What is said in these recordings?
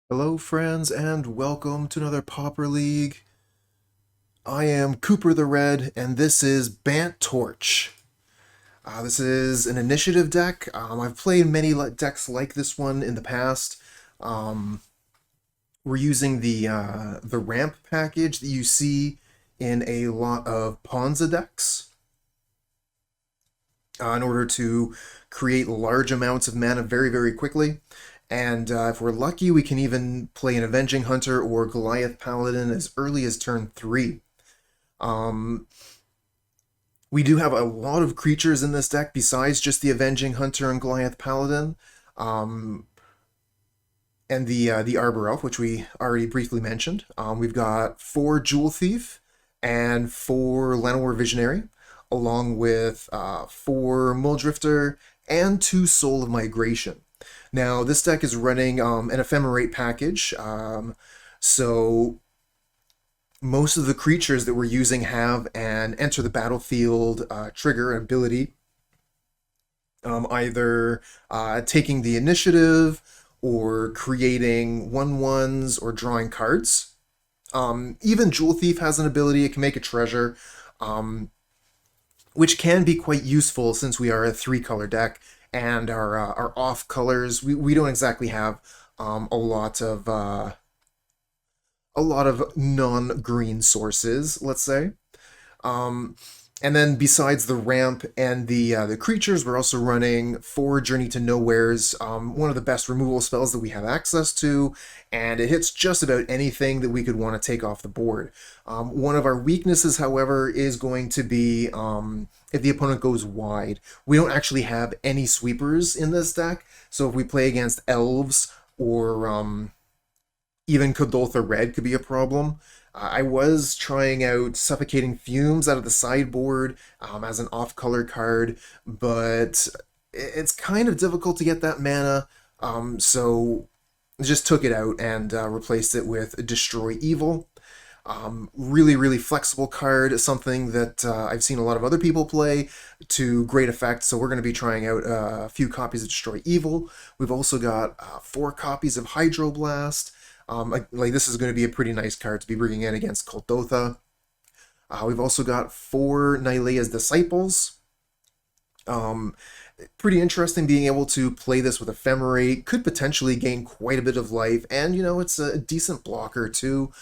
Hello, friends, and welcome to another Pauper League. I am Cooper the Red, and this is Bant Torch. This is an initiative deck. I've played many decks like this one in the past. Um, we're using the ramp package that you see in a lot of Ponza decks in order to create large amounts of mana very, very quickly. And if we're lucky, we can even play an Avenging Hunter or Goliath Paladin as early as turn 3. Um, we do have a lot of creatures in this deck besides just the Avenging Hunter and Goliath Paladin, um, and the Arbor Elf, which we already briefly mentioned. We've got 4 Jewel Thief and 4 Llanowar Visionary, along with 4 Mulldrifter and 2 Soul of Migration. Now, this deck is running an Ephemerate package, so most of the creatures that we're using have an enter the battlefield trigger ability, either taking the initiative or creating 1/1s or drawing cards. Even Jewel Thief has an ability, it can make a treasure, which can be quite useful since we are a 3-color deck and our off colors, we don't exactly have a lot of non-green sources, let's say. Um, and then besides the ramp and the creatures, we're also running 4 Journey to Nowheres, one of the best removal spells that we have access to, and it hits just about anything that we could want to take off the board. One of our weaknesses, however, is going to be if the opponent goes wide. We don't actually have any sweepers in this deck, so if we play against elves or even Kuldotha Red could be a problem. I was trying out Suffocating Fumes out of the sideboard as an off-color card, but it's kind of difficult to get that mana, so just took it out and replaced it with Destroy Evil. Really, really flexible card, something that I've seen a lot of other people play to great effect, so we're going to be trying out a few copies of Destroy Evil. We've also got 4 copies of Hydroblast. Like this is going to be a pretty nice card to be bringing in against Kuldotha. We've also got 4 Nylea's Disciples. Pretty interesting being able to play this with Ephemerate. Could potentially gain quite a bit of life, and you know, it's a decent blocker too.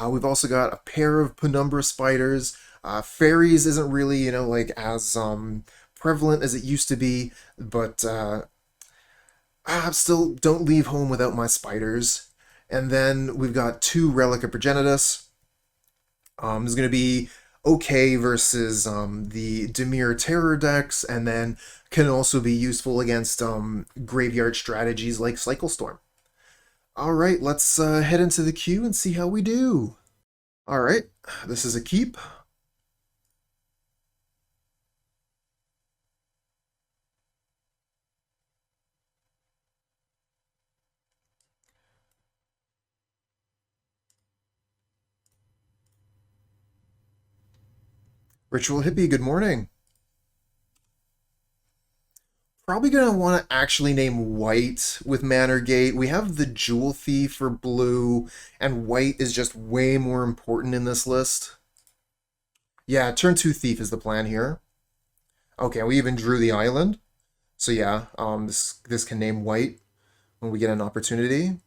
We've also got a pair of Penumbra Spiders. Fairies isn't really, you know, like as prevalent as it used to be, but still don't leave home without my spiders. And then we've got 2 Relic of Progenitus. This is going to be okay versus the Dimir Terror decks, and then can also be useful against graveyard strategies like Cycle Storm. Alright, let's head into the queue and see how we do. Alright, this is a keep. Ritual Hippie, good morning. Probably going to want to actually name white with Manor Gate. We have the Jewel Thief for blue, and white is just way more important in this list. Yeah, turn 2 Thief is the plan here. Okay, we even drew the island. So yeah, this can name white when we get an opportunity.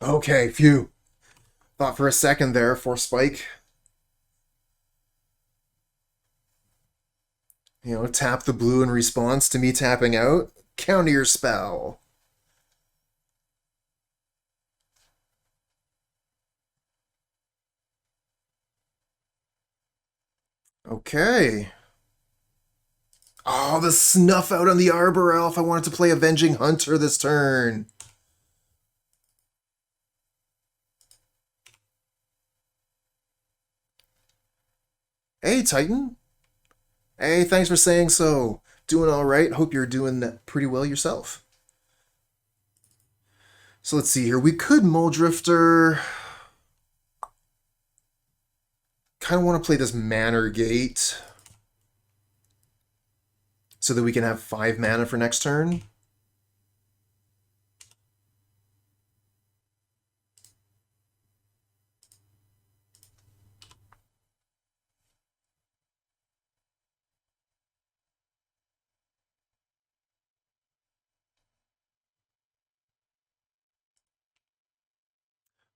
Okay, phew. Thought for a second there for Spike. You know, tap the blue in response to me tapping out. Counter your spell. Okay. Oh, the snuff out on the Arbor Elf. I wanted to play Avenging Hunter this turn. Hey, Titan. Hey, thanks for saying so. Doing all right. Hope you're doing pretty well yourself. So let's see here. We could Mulldrifter. kind of want to play this Manor Gate so that we can have 5 mana for next turn.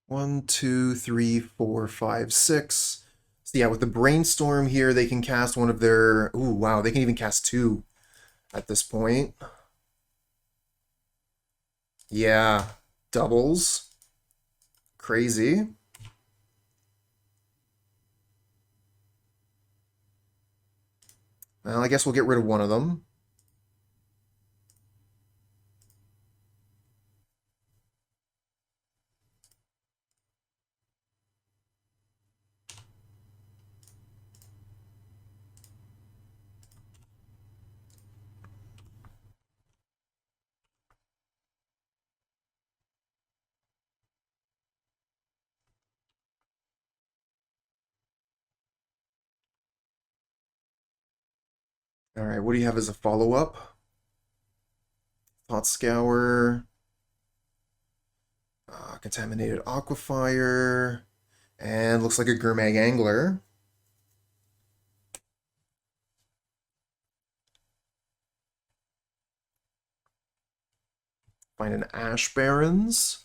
One, two, three, four, five, six. So yeah, with the Brainstorm here, they can cast one of their... Ooh, wow, they can even cast 2 at this point. Yeah, doubles. Crazy. Well, I guess we'll get rid of one of them. All right, what do you have as a follow-up? Thought Scour, Contaminated Aquafire, and looks like a Gurmag Angler. Find an Ash Barrens.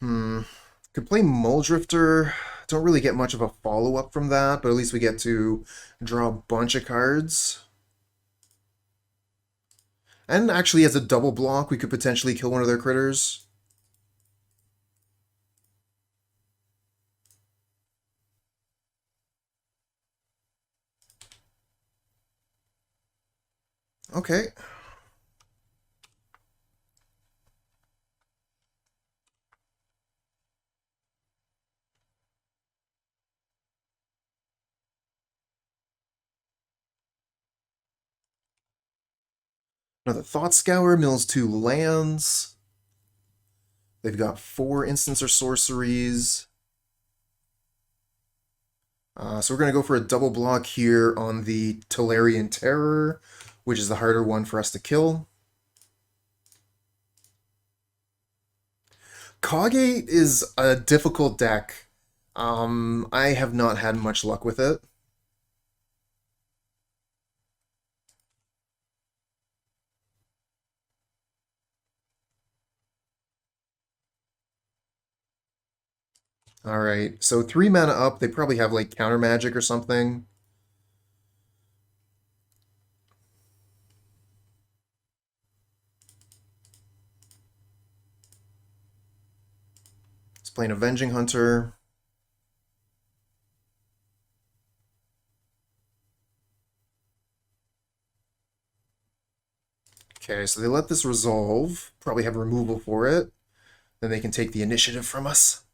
Could play Mulldrifter. Don't really get much of a follow-up from that, but at least we get to draw a bunch of cards. And actually, as a double block, we could potentially kill one of their critters. Okay. Another Thought Scour, mills 2 lands. They've got 4 instants or sorceries. So we're going to go for a double block here on the Tolarian Terror, which is the harder one for us to kill. Kagate is a difficult deck. I have not had much luck with it. Alright, so 3 mana up, they probably have like counter magic or something. He's playing Avenging Hunter. Okay, so they let this resolve. Probably have removal for it. Then they can take the initiative from us.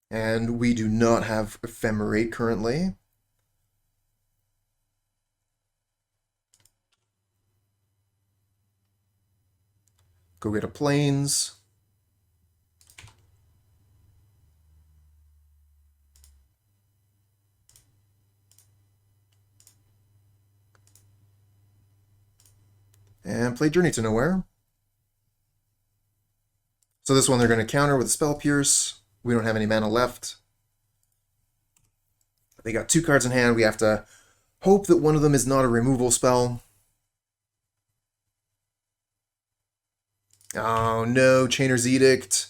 And we do not have Ephemerate currently. Go get a Plains. And play Journey to Nowhere. So this one they're going to counter with Spell Pierce. We don't have any mana left. They got 2 cards in hand. We have to hope that one of them is not a removal spell. Oh no, Chainer's Edict.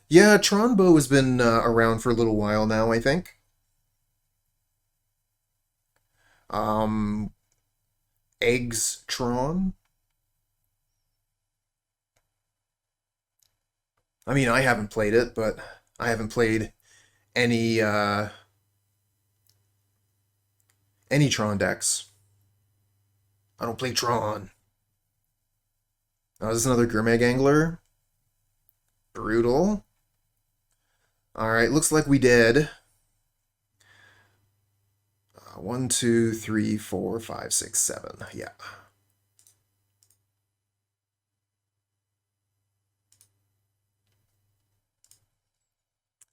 Yeah, Tronbow has been around for a little while now, I think. Eggs Tron. I mean, I haven't played it, but I haven't played any Tron decks. I don't play Tron. Oh, is this another Gurmag Angler? Brutal. Alright, looks like we did. 1, 2, 3, 4, 5, 6, 7. Yeah.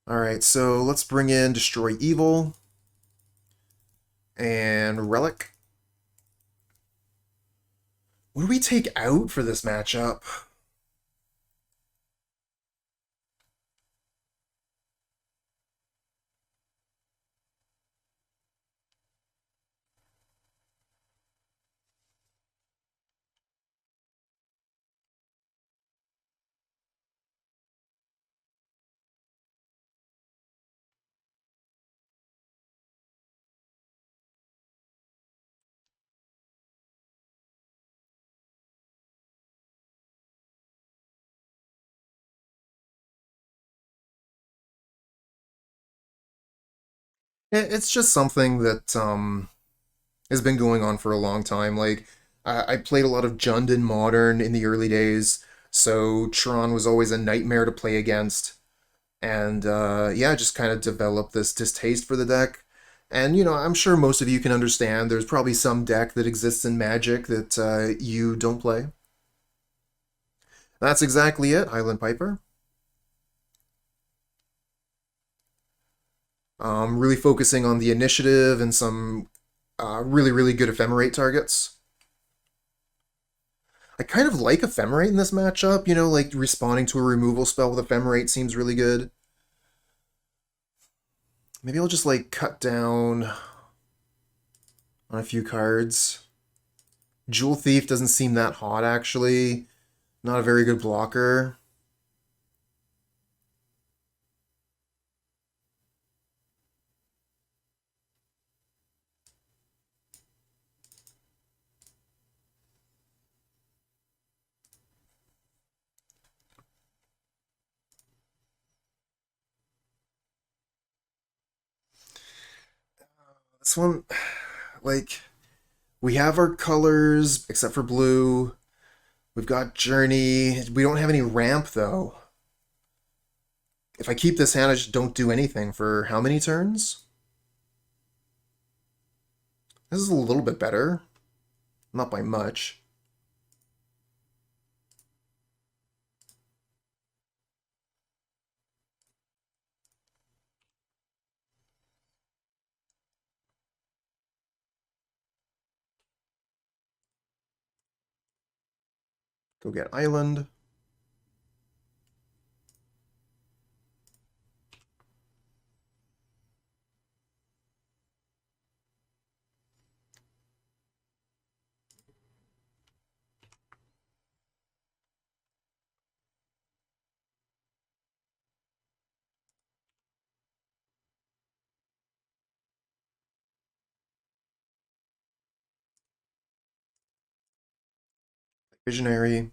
Alright, so let's bring in Destroy Evil and Relic. What do we take out for this matchup? It's just something that has been going on for a long time. Like, I played a lot of Jund in Modern in the early days, so Tron was always a nightmare to play against. And yeah, just kind of developed this distaste for the deck. And, I'm sure most of you can understand there's probably some deck that exists in Magic that you don't play. That's exactly it, Highland Piper. Really focusing on the initiative and some really, really good Ephemerate targets. I kind of like Ephemerate in this matchup, like responding to a removal spell with Ephemerate seems really good. Maybe I'll just like cut down on a few cards. Jewel Thief doesn't seem that hot actually. Not a very good blocker. This one, like, we have our colors except for blue. We've got Journey. We don't have any ramp though. If I keep this hand, I just don't do anything for how many turns? This is a little bit better. Not by much. Go get Island. Visionary.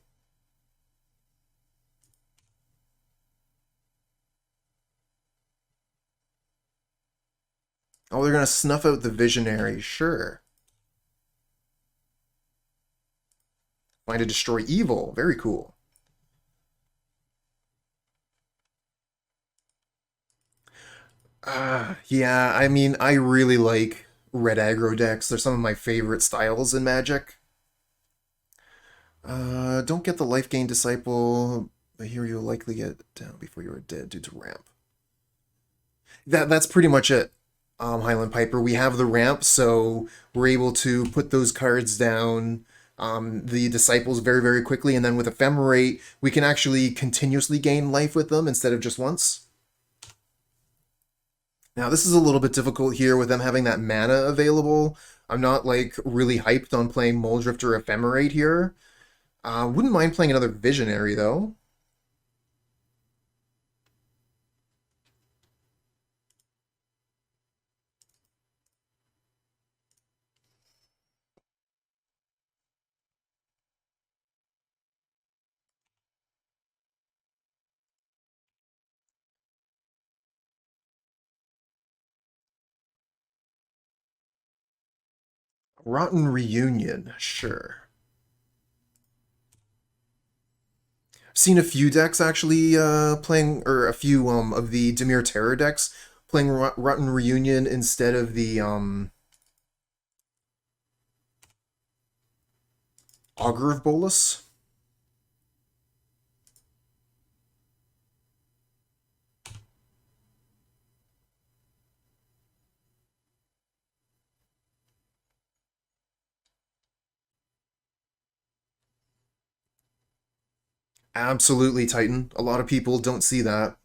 Oh, they're gonna snuff out the Visionary. Sure. Find a Destroy Evil. Very cool. Yeah, I mean, I really like red aggro decks. They're some of my favorite styles in Magic. Don't get the Life Gain Disciple, but here you'll likely get down before you are dead due to ramp. That's pretty much it, Highland Piper. We have the ramp, so we're able to put those cards down, the Disciples very, very quickly, and then with Ephemerate, we can actually continuously gain life with them instead of just once. Now, this is a little bit difficult here with them having that mana available. I'm not, like, really hyped on playing Mulldrifter Ephemerate here. Wouldn't mind playing another Visionary, though. Rotten Reunion, sure. I've seen a few decks actually playing, or a few of the Dimir Terror decks playing Rotten Reunion instead of the Augur of Bolus. Absolutely, Titan. A lot of people don't see that.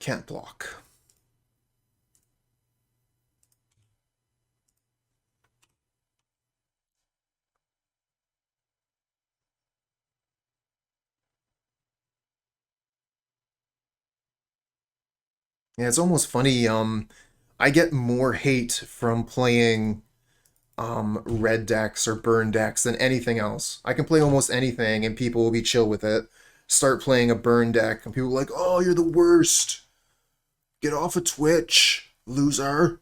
Can't block. Yeah, it's almost funny. I get more hate from playing red decks or burn decks than anything else. I can play almost anything and people will be chill with it. Start playing a burn deck and people are like, "Oh, you're the worst. Get off of Twitch, loser."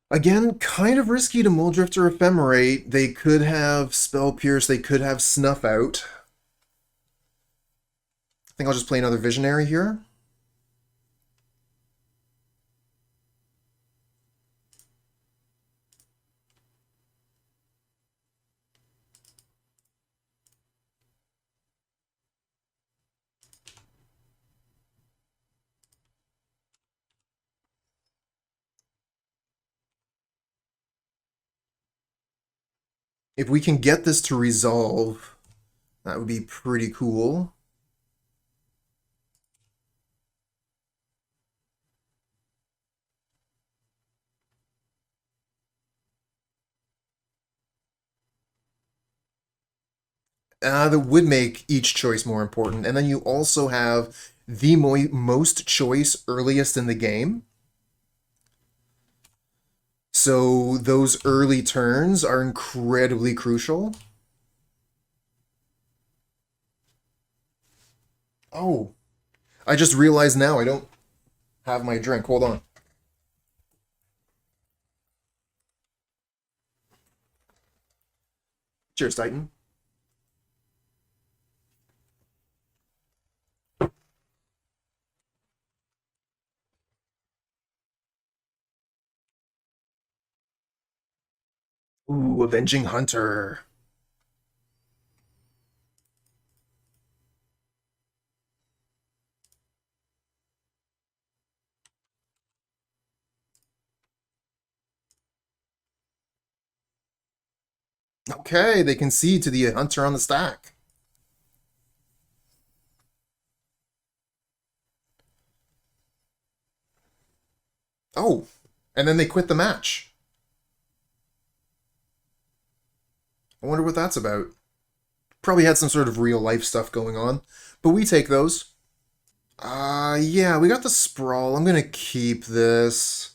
Again, kind of risky to Mulldrifter or Ephemerate. They could have Spell Pierce, they could have Snuff Out. I think I'll just play another Visionary here. If we can get this to resolve, that would be pretty cool. That would make each choice more important. And then you also have the most choice earliest in the game. So those early turns are incredibly crucial. Oh, I just realized now I don't have my drink. Hold on. Cheers, Titan. Ooh, Avenging Hunter. Okay, they concede to the Hunter on the stack. Oh, and then they quit the match. I wonder what that's about. Probably had some sort of real life stuff going on, but we take those. Yeah, we got the Sprawl. I'm gonna keep this.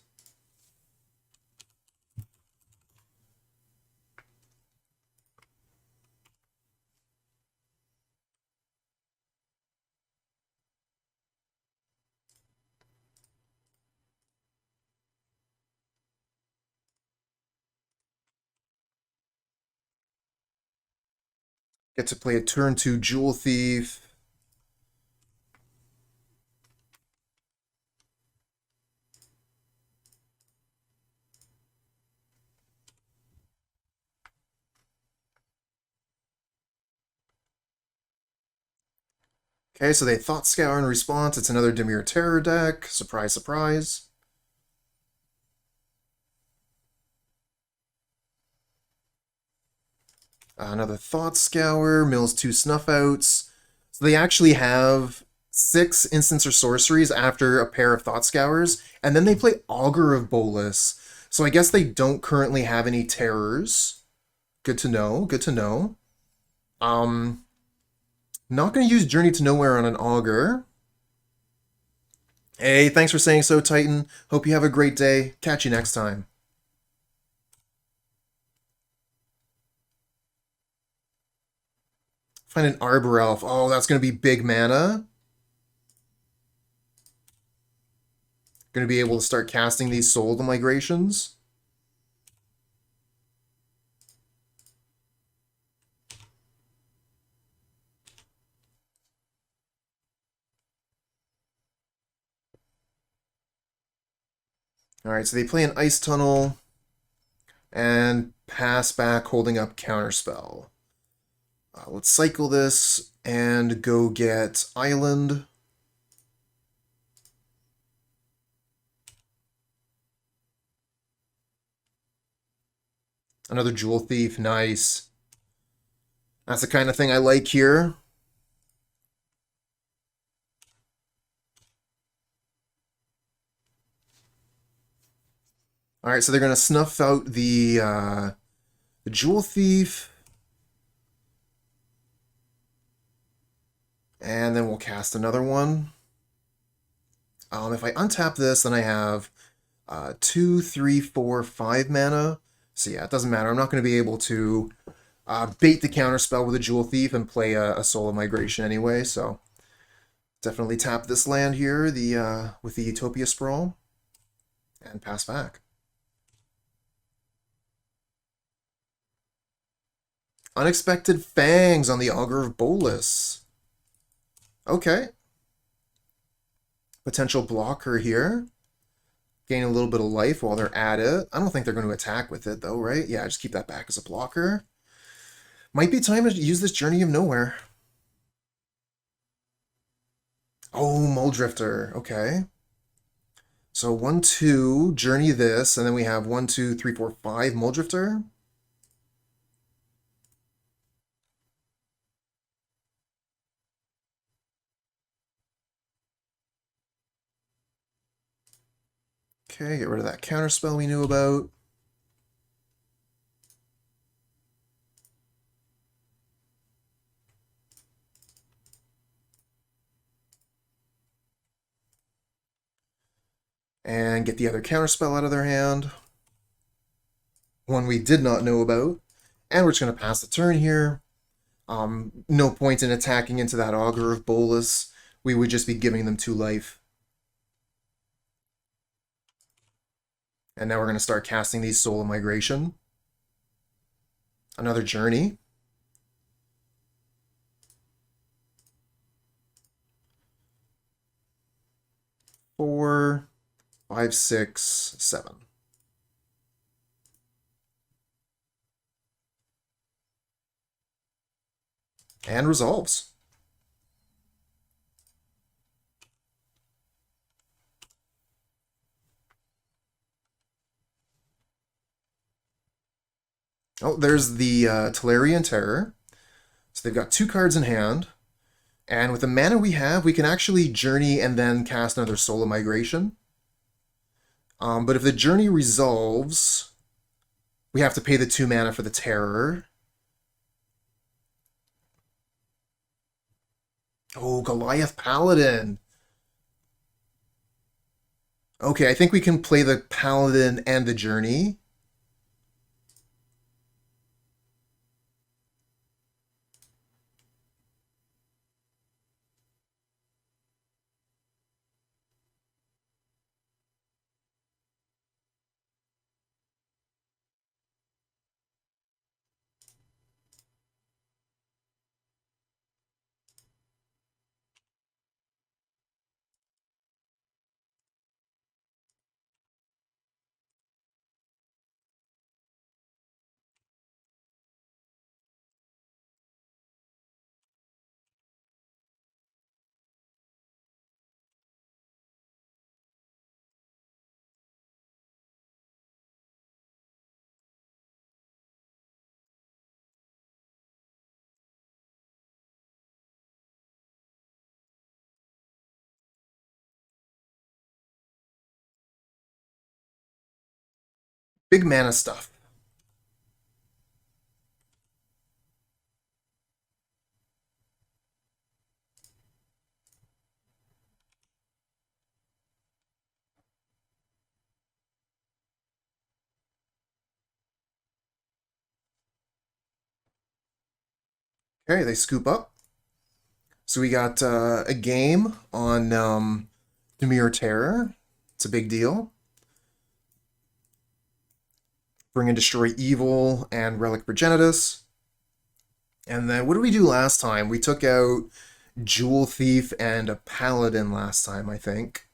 Get to play a turn 2 Jewel Thief. Okay, so they Thought Scour in response. It's another Dimir Terror deck. Surprise, surprise. Another Thought Scour, mills 2 Snuff Outs. So they actually have 6 instants or sorceries after a pair of Thought Scours, and then they play Augur of Bolus. So I guess they don't currently have any terrors. Good to know, good to know. Um, Not going to use Journey to Nowhere on an Augur. Hey, thanks for saying so, Titan. Hope you have a great day. Catch you next time. Find an Arbor Elf. Oh, that's going to be big mana. Going to be able to start casting these soul migrations. All right, so they play an Ice Tunnel and pass back holding up Counterspell. Let's cycle this and go get Island. Another Jewel Thief, nice. That's the kind of thing I like here. All right, so they're going to snuff out the Jewel Thief. And then we'll cast another one. If I untap this, then I have 2, 3, 4, 5 mana. So yeah, it doesn't matter. I'm not going to be able to bait the counterspell with a Jewel Thief and play a Soul of Migration anyway, so definitely tap this land here with the Utopia Sprawl and pass back. Unexpected Fangs on the Augur of Bolus. Okay. Potential blocker here. Gain a little bit of life while they're at it. I don't think they're going to attack with it, though, right? Yeah, just keep that back as a blocker. Might be time to use this Journey of Nowhere. Oh, Mulldrifter. Okay. So 1, 2, Journey this, and then we have 1, 2, 3, 4, 5 Mulldrifter. Okay, get rid of that counterspell we knew about. And get the other counterspell out of their hand. One we did not know about. And we're just going to pass the turn here. No point in attacking into that Augur of Bolus. We would just be giving them 2 life. And now we're going to start casting these Soul of Migration. Another Journey. Four, 5, 6, 7. And resolves. Oh, there's the Tolarian Terror. So they've got 2 cards in hand. And with the mana we have, we can actually Journey and then cast another Soul of Migration. But if the Journey resolves, we have to pay the 2 mana for the Terror. Oh, Goliath Paladin. Okay, I think we can play the Paladin and the Journey. Big mana stuff. Okay, they scoop up. So we got a game on Dimir Terror. It's a big deal. Bring and Destroy Evil and Relic of Progenitus. And then what did we do last time? We took out Jewel Thief and a Paladin last time, I think.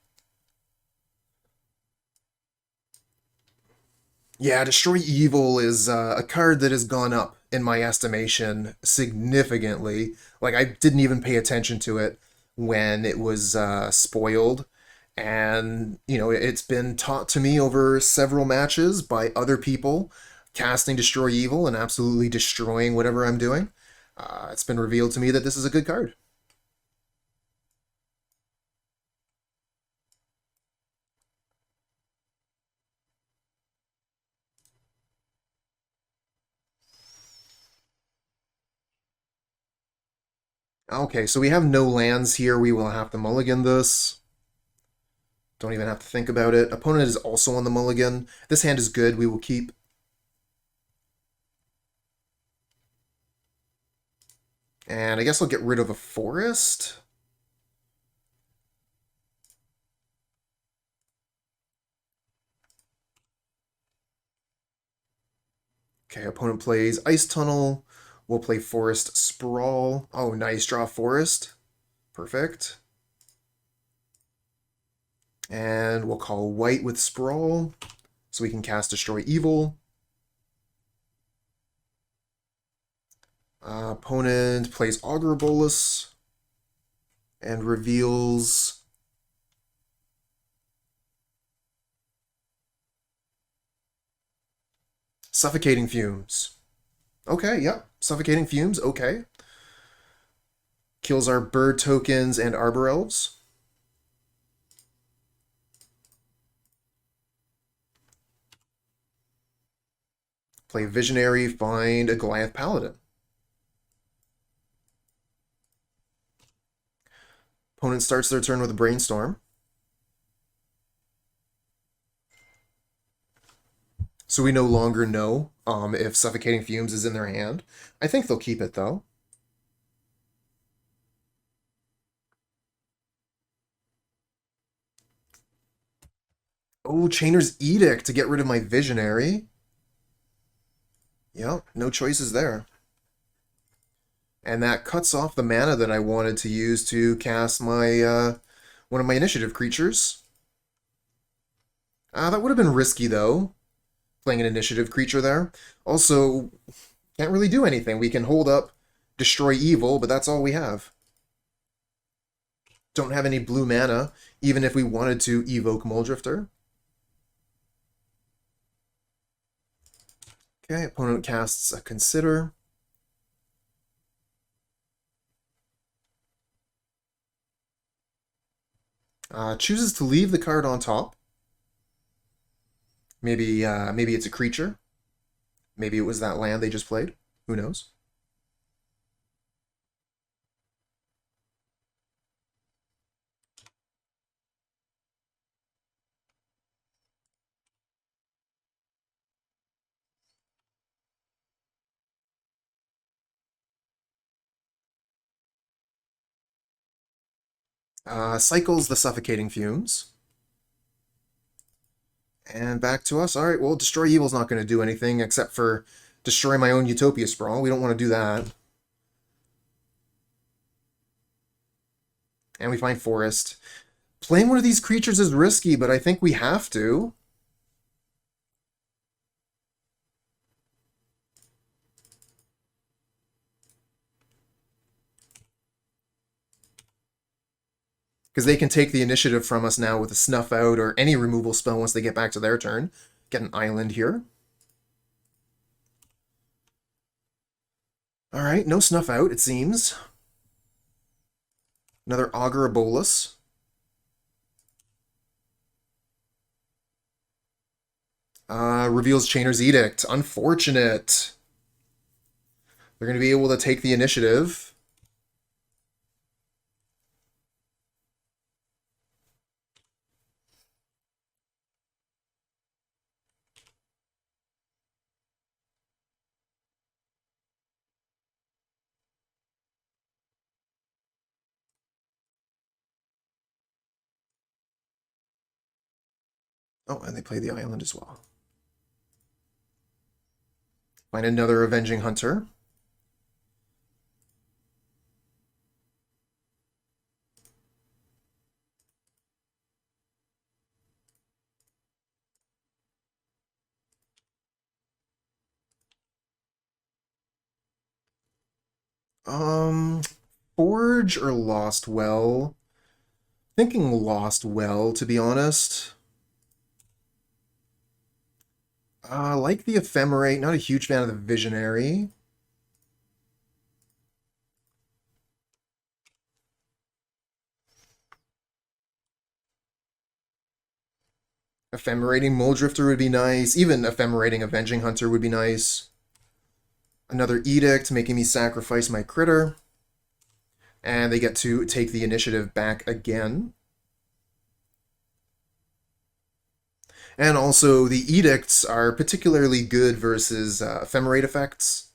Yeah, Destroy Evil is a card that has gone up in my estimation significantly. Like, I didn't even pay attention to it when it was spoiled. And, you know, it's been taught to me over several matches by other people casting Destroy Evil and absolutely destroying whatever I'm doing. It's been revealed to me that this is a good card. Okay, so we have no lands here. We will have to mulligan this. Don't even have to think about it. Opponent is also on the mulligan. This hand is good. We will keep. And I guess I'll get rid of a forest. Okay, opponent plays Ice Tunnel. We'll play Forest Sprawl. Oh, nice. Draw Forest. Perfect. And we'll call white with Sprawl, so we can cast Destroy Evil. Opponent plays Augur Bolus and reveals Suffocating Fumes. Okay, yep. Suffocating Fumes, okay. Kills our bird tokens and Arbor Elves. Play Visionary, find a Goliath Paladin. Opponent starts their turn with a Brainstorm. So we no longer know if Suffocating Fumes is in their hand. I think they'll keep it, though. Oh, Chainer's Edict to get rid of my Visionary. Yep, no choices there. And that cuts off the mana that I wanted to use to cast my one of my initiative creatures. That would have been risky, though, playing an initiative creature there. Also, can't really do anything. We can hold up Destroy Evil, but that's all we have. Don't have any blue mana, even if we wanted to evoke Mulldrifter. Okay, opponent casts a Consider. Chooses to leave the card on top. Maybe it's a creature. Maybe it was that land they just played. Who knows? Cycles the Suffocating Fumes. And back to us. All right, well, Destroy Evil's not going to do anything except for destroy my own Utopia Sprawl. We don't want to do that. And we find Forest. Playing one of these creatures is risky, but I think we have to. Because they can take the initiative from us now with a Snuff Out or any removal spell once they get back to their turn. Get an island here. Alright, no Snuff Out, it seems. Another Augur Bolus. Reveals Chainer's Edict. Unfortunate. They're going to be able to take the initiative. Oh, and they play the island as well. Find another Avenging Hunter. Um, Forge or Lost Well? Thinking Lost Well, to be honest. Like the Ephemerate, not a huge fan of the Visionary. Ephemerating Mulldrifter would be nice. Even ephemerating Avenging Hunter would be nice. Another Edict, making me sacrifice my critter. And they get to take the initiative back again. And also, the Edicts are particularly good versus Ephemerate effects.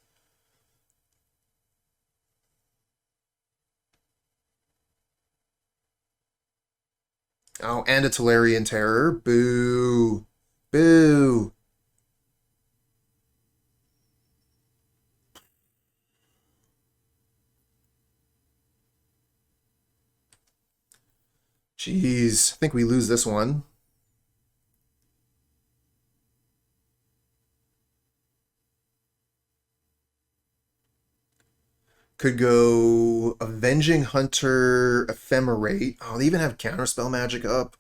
Oh, and a Tolarian Terror. Boo. Boo. Jeez, I think we lose this one. Could go Avenging Hunter, Ephemerate. Oh, they even have Counterspell Magic up.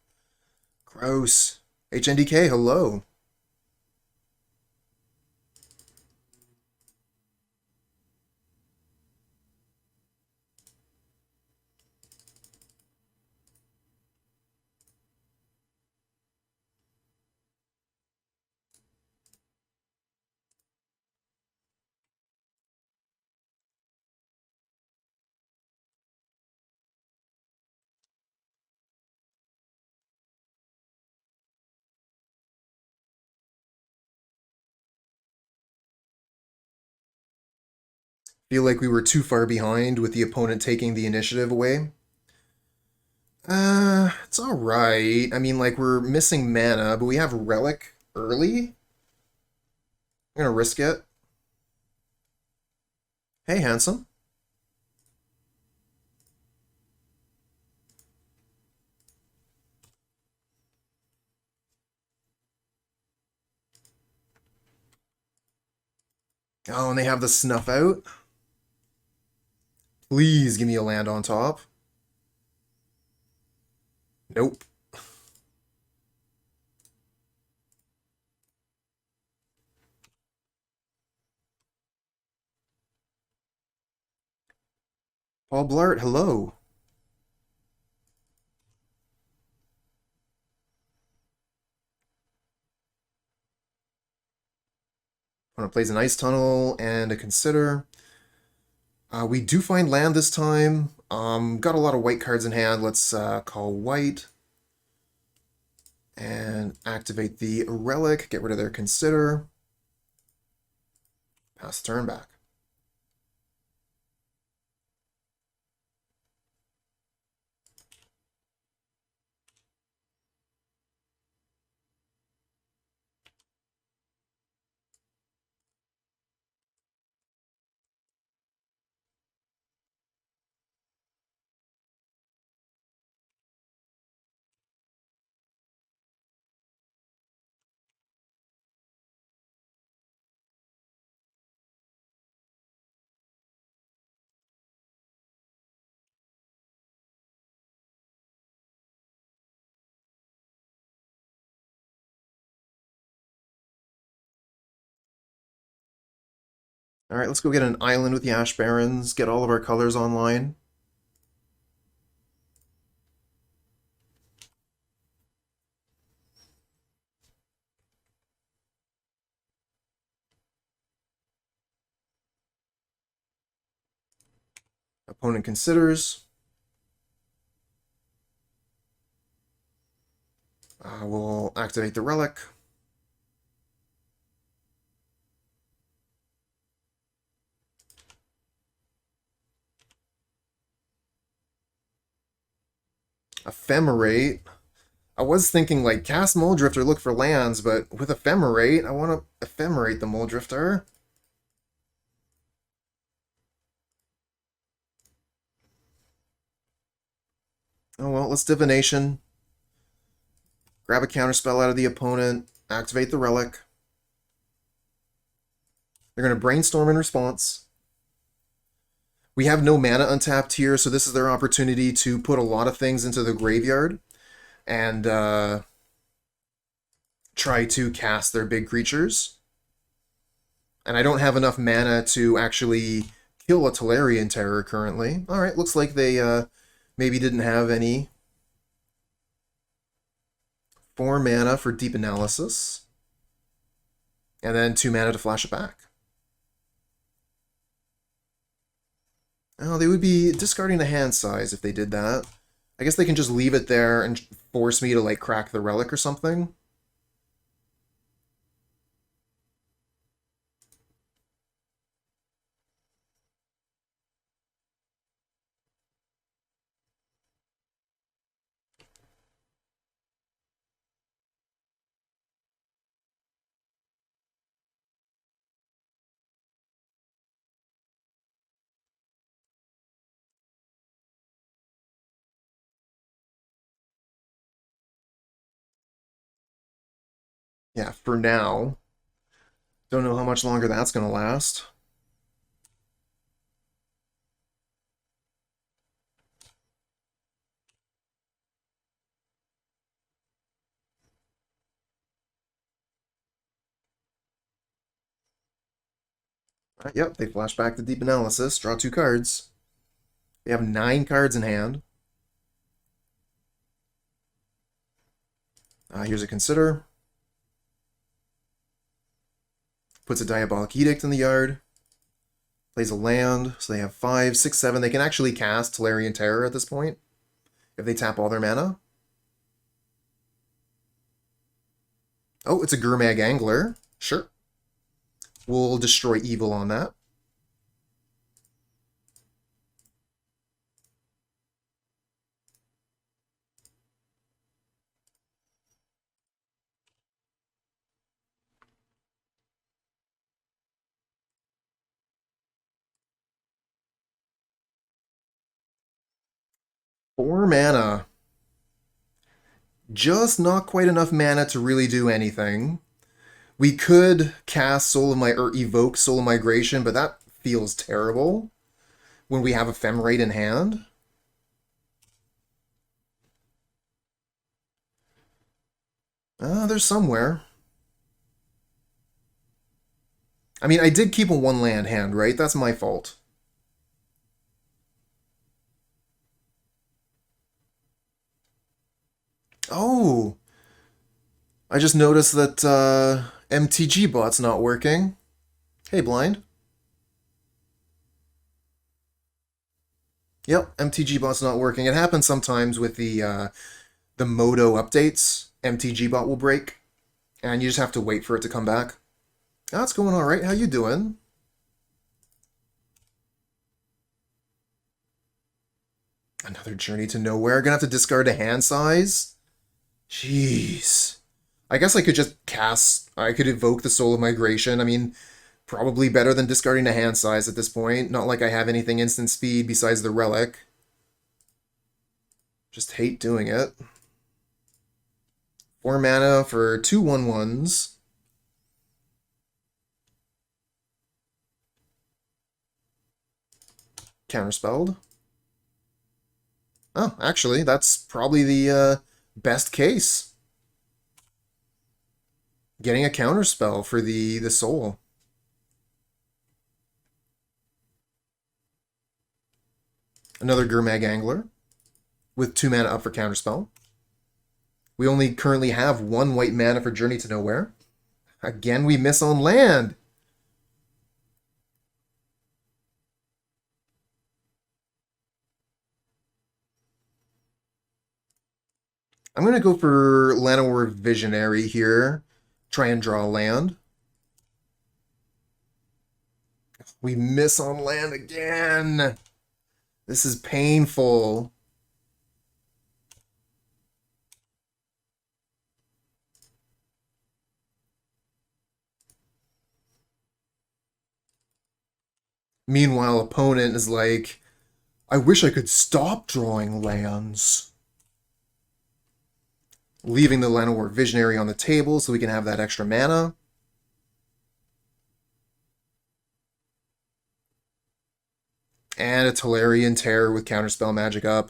Gross. HNDK, hello. Feel like we were too far behind with the opponent taking the initiative away. It's alright. I mean, like, we're missing mana, but we have Relic early. I'm gonna risk it. Hey, handsome. Oh, and they have the Snuff out. Please give me a land on top. Nope. Paul Blart, hello. Opponent plays an Ice Tunnel and a Consider. We do find land this time. Got a lot of white cards in hand. Let's call white. And activate the Relic. Get rid of their Consider. Pass the turn back. Alright, let's go get an island with the Ash Barrens, get all of our colors online. Opponent considers. We'll activate the Relic. Ephemerate. I was thinking, like, cast Mulldrifter, look for lands, but with Ephemerate, I want to Ephemerate the Mulldrifter. Oh well, let's Divination. Grab a counterspell out of the opponent, activate the Relic. They're going to Brainstorm in response. We have no mana untapped here, so this is their opportunity to put a lot of things into the graveyard and try to cast their big creatures. And I don't have enough mana to actually kill a Tolarian Terror currently. Alright, looks like they maybe didn't have any. 4 mana for Deep Analysis. And then 2 mana to flash it back. Oh, they would be discarding the hand size if they did that. I guess they can just leave it there and force me to, like, crack the Relic or something. Yeah, for now. Don't know how much longer that's going to last. Yep, they flash back to Deep Analysis, draw 2 cards. They have 9 cards in hand. Here's a Consider. Puts a Diabolic Edict in the yard. Plays a land, so they have 5, 6, 7. They can actually cast Tolarian Terror at this point, if they tap all their mana. Oh, it's a Gurmag Angler. Sure. We'll destroy evil on that. Four mana. Just not quite enough mana to really do anything. We could cast or evoke Soul of Migration, but that feels terrible when we have Ephemerate in hand. There's somewhere. I mean, I did keep a 1-land hand, right? That's my fault. Oh! I just noticed that MtG bot's not working. Hey, Blind. Yep, MTG bot's not working. It happens sometimes with the Moto updates. MTG bot will break, and you just have to wait for it to come back. Oh, it's going all right. How you doing? Another Journey to Nowhere. Gonna have to discard a hand size? Jeez. I guess I could just cast... I could evoke the Soul of Migration. I mean, probably better than discarding a hand size at this point. Not like I have anything instant speed besides the Relic. Just hate doing it. 4 mana for 2 1/1s. Counterspelled. Oh, actually, that's probably the best case. Getting a counterspell for the soul. Another Gurmag Angler with 2 mana up for counterspell. We only currently have 1 white mana for Journey to Nowhere. Again, we miss on land. I'm going to go for Llanowar Visionary here. Try and draw land. We miss on land again. This is painful. Meanwhile, opponent is like, I wish I could stop drawing lands. Leaving the Llanowar Visionary on the table so we can have that extra mana. And a Tolarian Terror with Counterspell Magic up.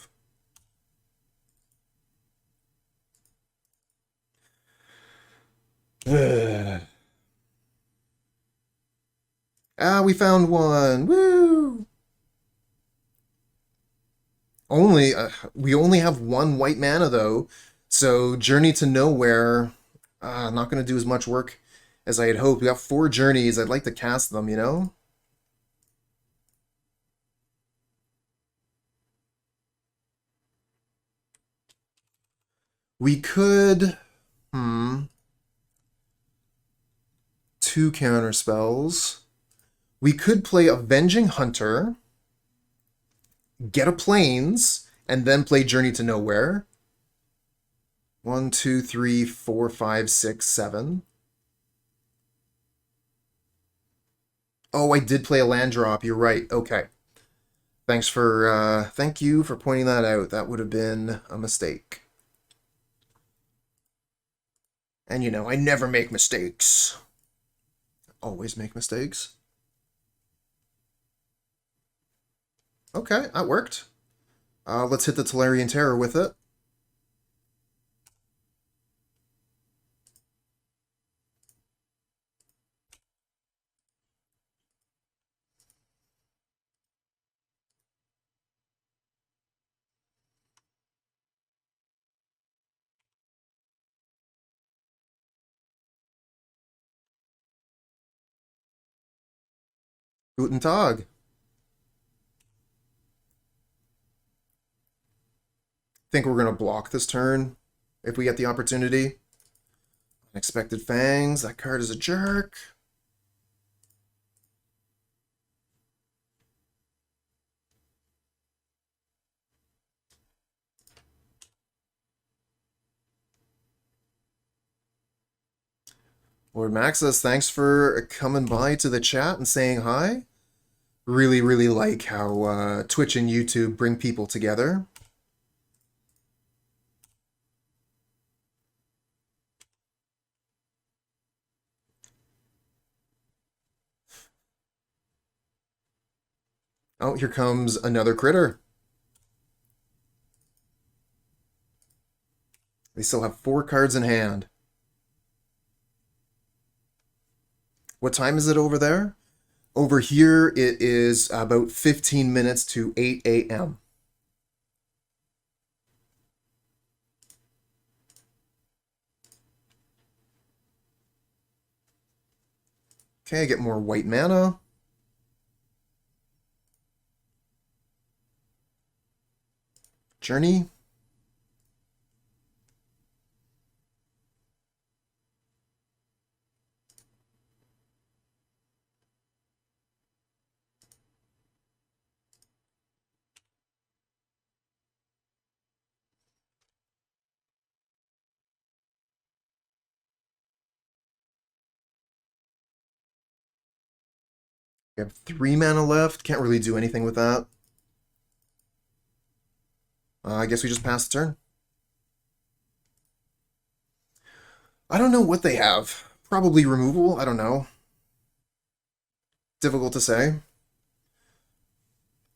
We found one. Woo! We only have one white mana though, so Journey to Nowhere, not going to do as much work as I had hoped. We got 4 journeys. I'd like to cast them, you know? We could, 2 counter spells. We could play Avenging Hunter, get a Plains, and then play Journey to Nowhere. 1, 2, 3, 4, 5, 6, 7. Oh, I did play a land drop. You're right. Okay. Thank you for pointing that out. That would have been a mistake. And you know, I never make mistakes. Always make mistakes. Okay, that worked. Let's hit the Tolarian Terror with it. Guten Tag. Think we're going to block this turn if we get the opportunity. Unexpected Fangs. That card is a jerk. Lord Maxis, thanks for coming by to the chat and saying hi. Really, really like how Twitch and YouTube bring people together. Oh, here comes another critter. They still have 4 cards in hand. What time is it over there? Over here, it is about 15 minutes to 8 a.m. Okay, get more white mana. Journey. We have 3 mana left. Can't really do anything with that. I guess we just pass the turn. I don't know what they have. Probably removal. I don't know. Difficult to say.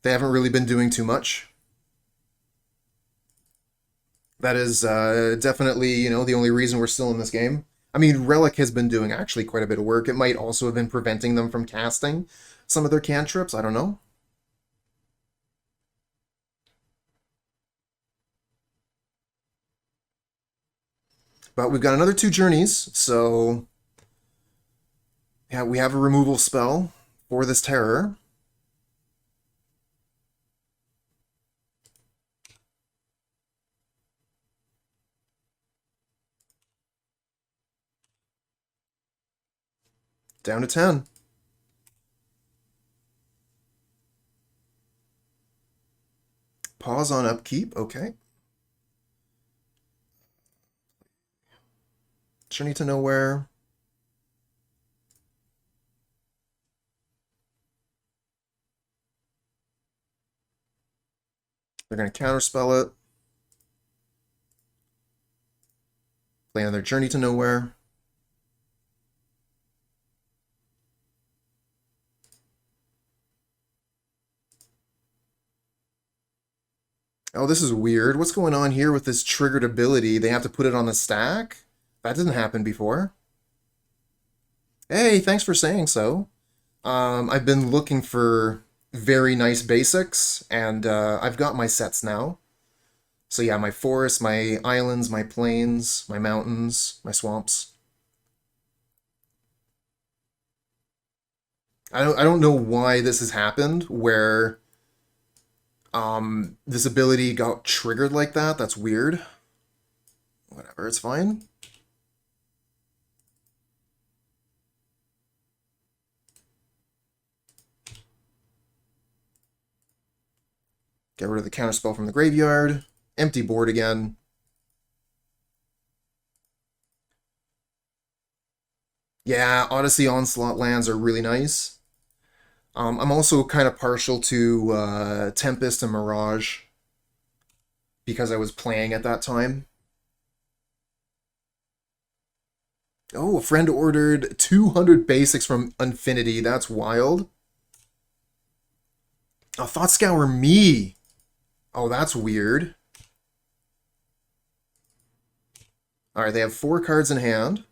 They haven't really been doing too much. That is definitely, you know, the only reason we're still in this game. I mean, Relic has been doing actually quite a bit of work. It might also have been preventing them from casting some of their cantrips. I don't know. But we've got another 2 journeys, so yeah, we have a removal spell for this terror. Down to 10. Pause on upkeep, okay. Journey to Nowhere. They're going to counterspell it. Play another Journey to Nowhere. Oh, this is weird. What's going on here with this triggered ability? They have to put it on the stack? That didn't happen before. Hey, thanks for saying so. I've been looking for very nice basics, and I've got my sets now. So yeah, my forests, my islands, my plains, my mountains, my swamps. I don't know why this has happened, where this ability got triggered like that. That's weird. Whatever, it's fine. Get rid of the counterspell from the graveyard. Empty board again. Yeah, Odyssey Onslaught lands are really nice. I'm also kind of partial to Tempest and Mirage because I was playing at that time. Oh, a friend ordered 200 basics from Infinity. That's wild. Oh, Thought Scour me. Oh, that's weird. All right, they have 4 cards in hand.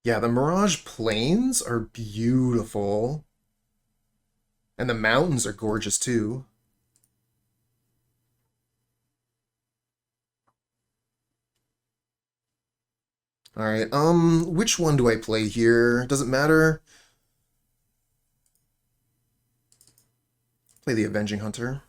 Yeah, the Mirage Plains are beautiful. And the mountains are gorgeous too. All right, which one do I play here? Does it matter? Play the Avenging Hunter.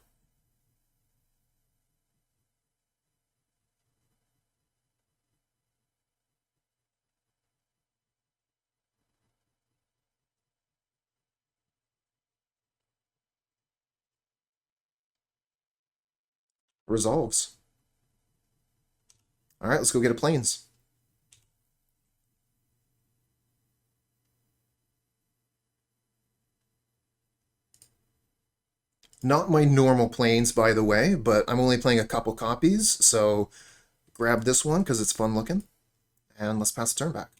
Resolves. All right, let's go get a Plains. Not my normal Plains, by the way, but I'm only playing a couple copies, so grab this one because it's fun looking. And let's pass the turn back.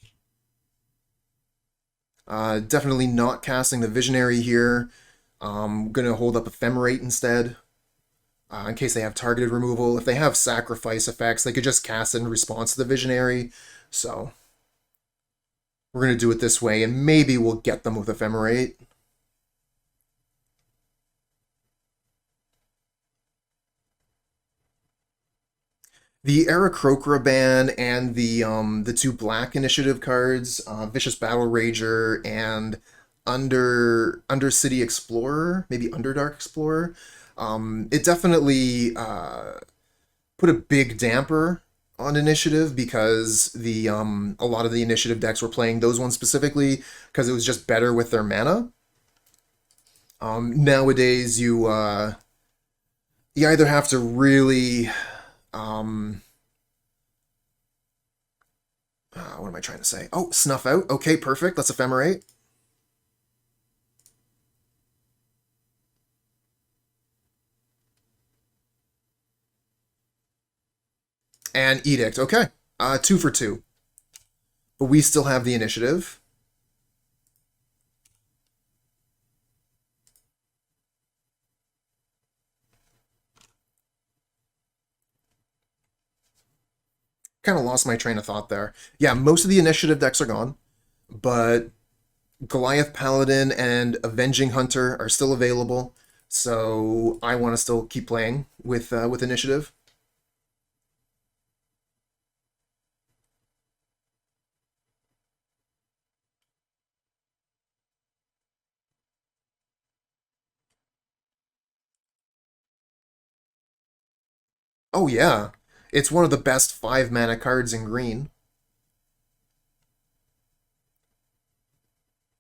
Definitely not casting the Visionary here. I'm going to hold up Ephemerate instead, in case they have targeted removal. If they have sacrifice effects, they could just cast it in response to the Visionary. So we're going to do it this way, and maybe we'll get them with Ephemerate. The Aarakocra ban and the 2 black initiative cards, Vicious Battle Rager and Undercity Explorer, maybe Underdark Explorer, it definitely put a big damper on initiative because the a lot of the initiative decks were playing those ones specifically because it was just better with their mana. Nowadays, you either have to really what am I trying to say? Oh, Snuff Out. Okay, perfect. That's Ephemerate. And Edict. Okay. 2 for 2. But we still have the initiative. Kind of lost my train of thought there. Yeah, most of the initiative decks are gone, but Goliath Paladin and Avenging Hunter are still available. So I want to still keep playing with initiative. Oh yeah, it's one of the best 5 mana cards in green.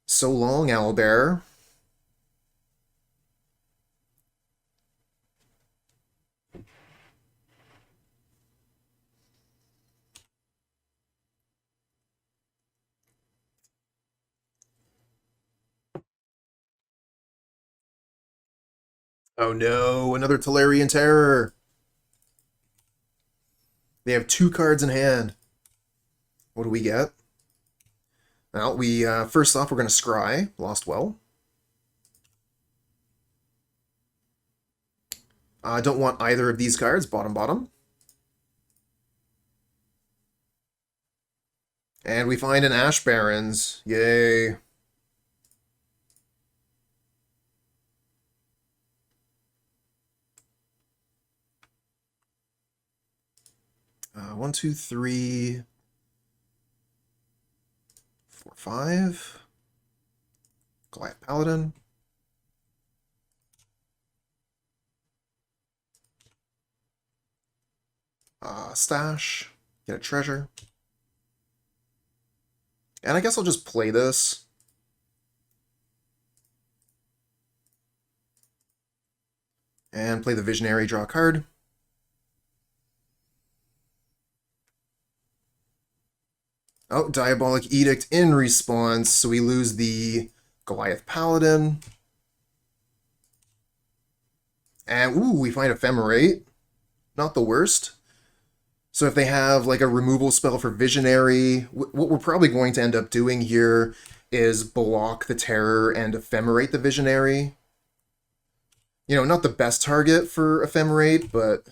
So long, Owlbear. Oh no, another Tolarian Terror. They have 2 cards in hand. What do we get? Well, we first off, we're going to scry. Lost well. I don't want either of these cards, bottom, bottom. And we find an Ash Barrens. Yay. One, two, three, four, five. Goliath Paladin. Stash. Get a treasure. And I guess I'll just play this. And play the Visionary, draw a card. Oh, Diabolic Edict in response, so we lose the Goliath Paladin. And, ooh, we find Ephemerate. Not the worst. So if they have, like, a removal spell for Visionary, what we're probably going to end up doing here is block the Terror and Ephemerate the Visionary. You know, not the best target for Ephemerate, but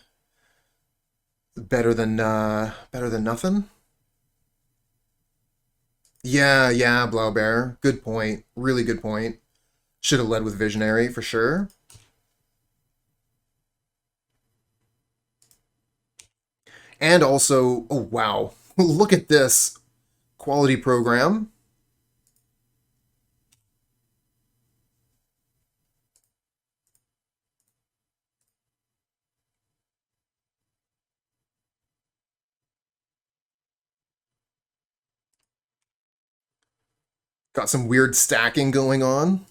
better than nothing. Yeah, Blaubear. Good point. Really good point. Should have led with Visionary, for sure. And also, oh wow, look at this quality program. Got some weird stacking going on.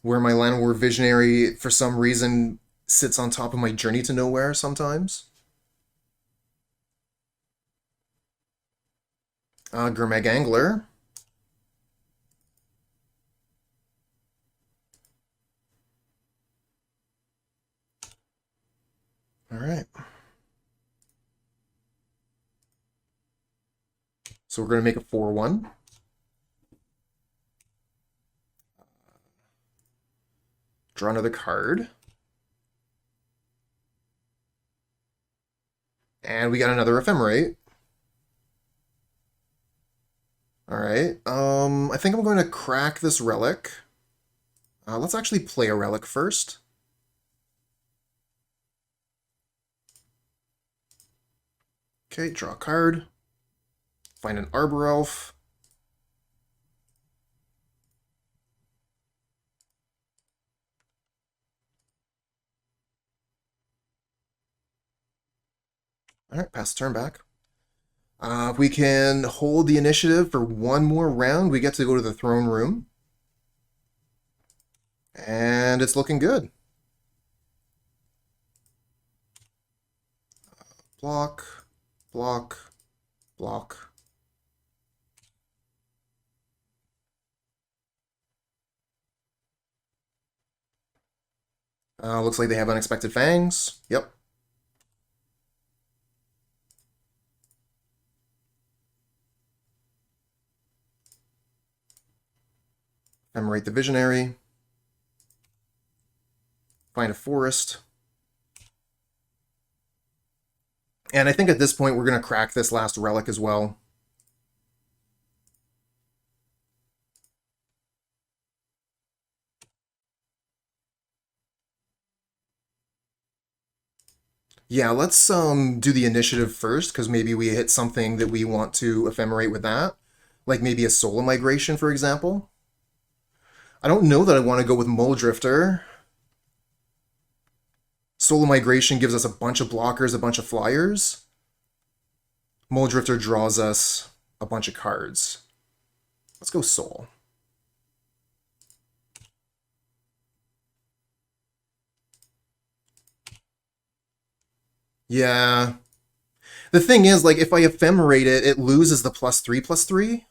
Where my Llanowar Visionary, for some reason, sits on top of my Journey to Nowhere sometimes. Gurmag Angler. Alright. So we're going to make a 4-1. Draw another card. And we got another Ephemerate. Alright, I think I'm going to crack this Relic. Let's actually play a Relic first. Okay, draw a card. Find an Arbor Elf. Alright, pass the turn back. If we can hold the initiative for one more round, we get to go to the throne room. And it's looking good. Block, block, block. Looks like they have Unexpected Fangs. Yep. Ephemerate the Visionary. Find a forest. And I think at this point we're going to crack this last Relic as well. Yeah, let's do the initiative first, because maybe we hit something that we want to ephemerate with that. Like maybe a Soul Migration, for example. I don't know that I want to go with Mulldrifter. Soul Migration gives us a bunch of blockers, a bunch of flyers. Mulldrifter draws us a bunch of cards. Let's go Soul. Yeah. The thing is, like, if I ephemerate it, it loses the +3/+3.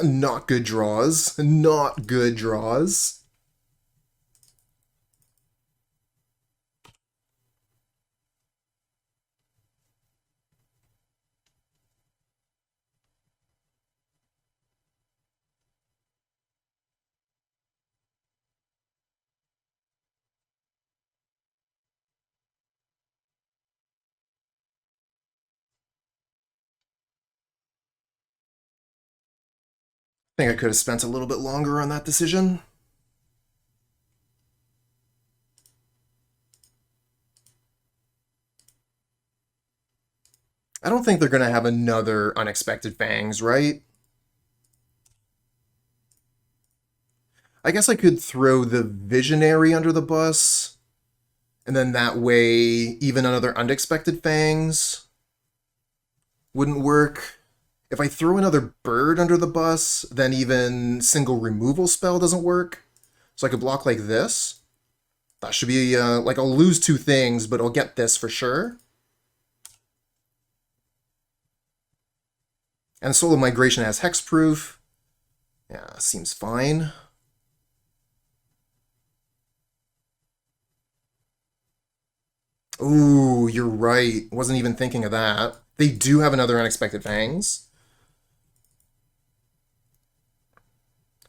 Not good draws. Not good draws. I think I could have spent a little bit longer on that decision. I don't think they're going to have another Unexpected Fangs, right? I guess I could throw the Visionary under the bus, and then that way, even another Unexpected Fangs wouldn't work. If I throw another bird under the bus, then even single removal spell doesn't work. So I could block like this. That should be, like, I'll lose two things, but I'll get this for sure. And Soul of Migration has hexproof. Yeah, seems fine. Ooh, you're right. Wasn't even thinking of that. They do have another Unexpected Fangs.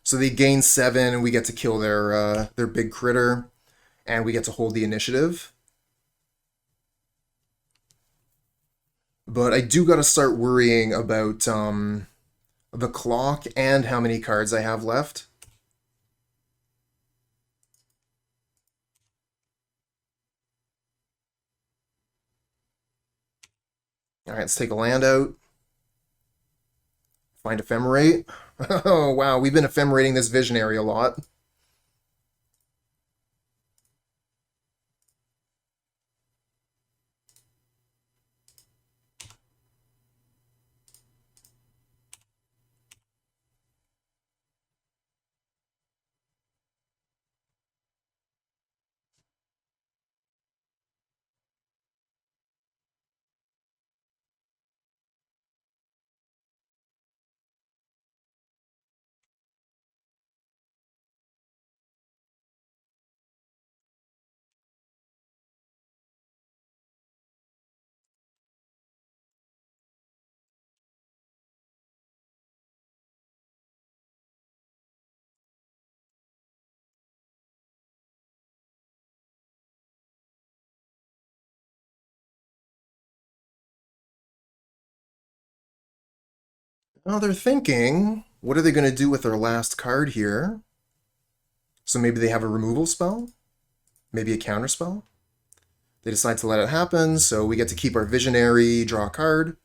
So they gain 7, and we get to kill their big critter, and we get to hold the initiative. But I do got to start worrying about the clock and how many cards I have left. All right, let's take a land out. Find Ephemerate. Oh, wow, we've been ephemerating this Visionary a lot. Oh, they're thinking, what are they going to do with their last card here? So maybe they have a removal spell? Maybe a counter spell? They decide to let it happen, so we get to keep our Visionary, draw a card.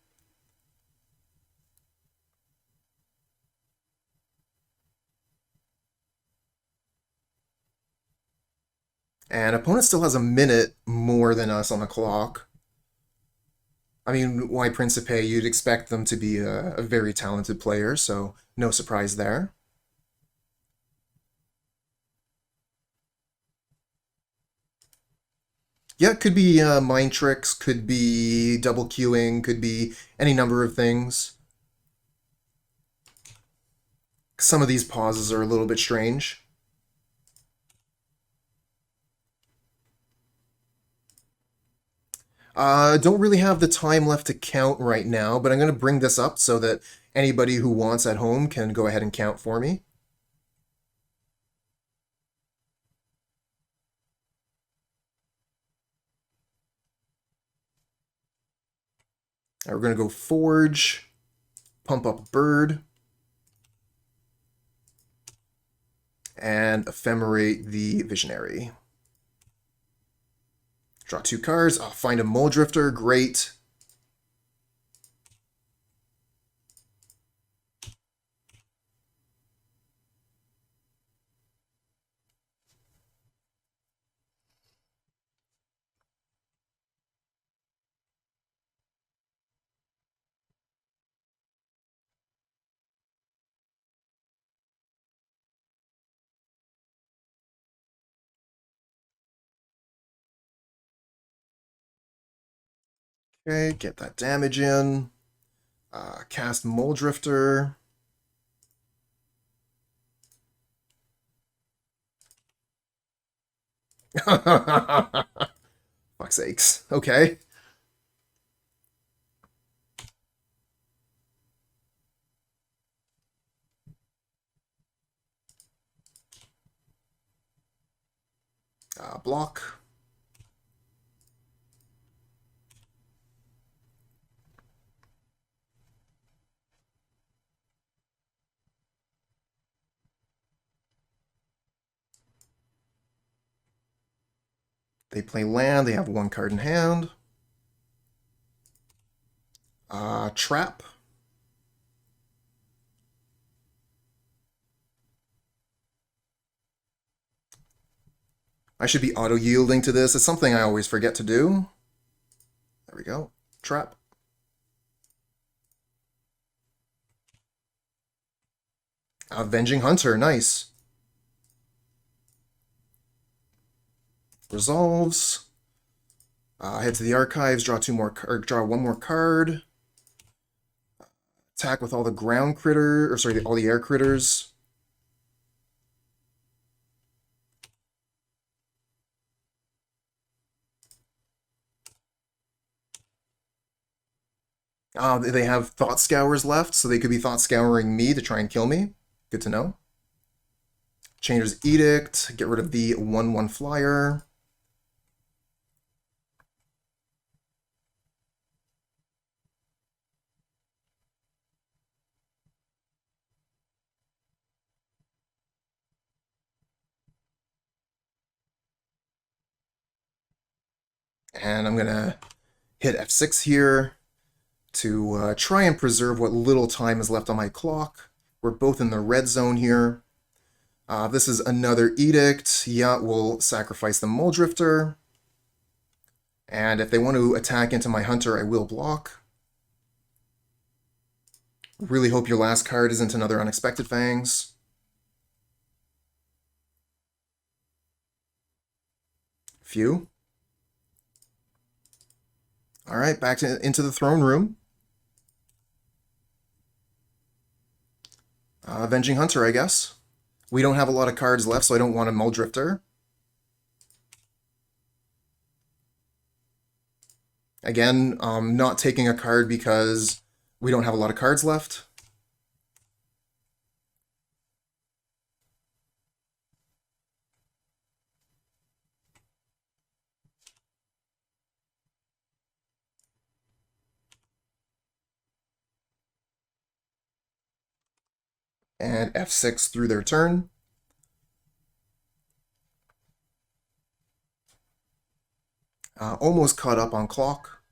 And opponent still has a minute more than us on the clock. I mean, why Principe? You'd expect them to be a very talented player, so no surprise there. Yeah, it could be mind tricks, could be double queuing, could be any number of things. Some of these pauses are a little bit strange. Don't really have the time left to count right now, but I'm going to bring this up so that anybody who wants at home can go ahead and count for me. We're going to go Forge, pump up Bird, and Ephemerate the Visionary. Draw 2 cards. I'll find a Mulldrifter. Great. Okay, get that damage in. Cast Mulldrifter. Fuck's sakes. Okay. Block. They play land. They have one card in hand. Trap. I should be auto-yielding to this. It's something I always forget to do. There we go. Trap. Avenging Hunter. Nice. Resolves. Head to the archives. Draw draw one more card. Attack with all the ground critter, or sorry, all the air critters. They have Thought Scours left, so they could be Thought Scouring me to try and kill me. Good to know. Changer's Edict. Get rid of the 1/1 flyer. And I'm going to hit F6 here to try and preserve what little time is left on my clock. We're both in the red zone here. This is another Edict. Yeah, we'll sacrifice the Mulldrifter. And if they want to attack into my Hunter, I will block. Really hope your last card isn't another Unexpected Fangs. Phew. All right, back into the throne room. Avenging Hunter, I guess. We don't have a lot of cards left, so I don't want a Mulldrifter. Again, not taking a card because we don't have a lot of cards left. And F6 through their turn. Almost caught up on clock.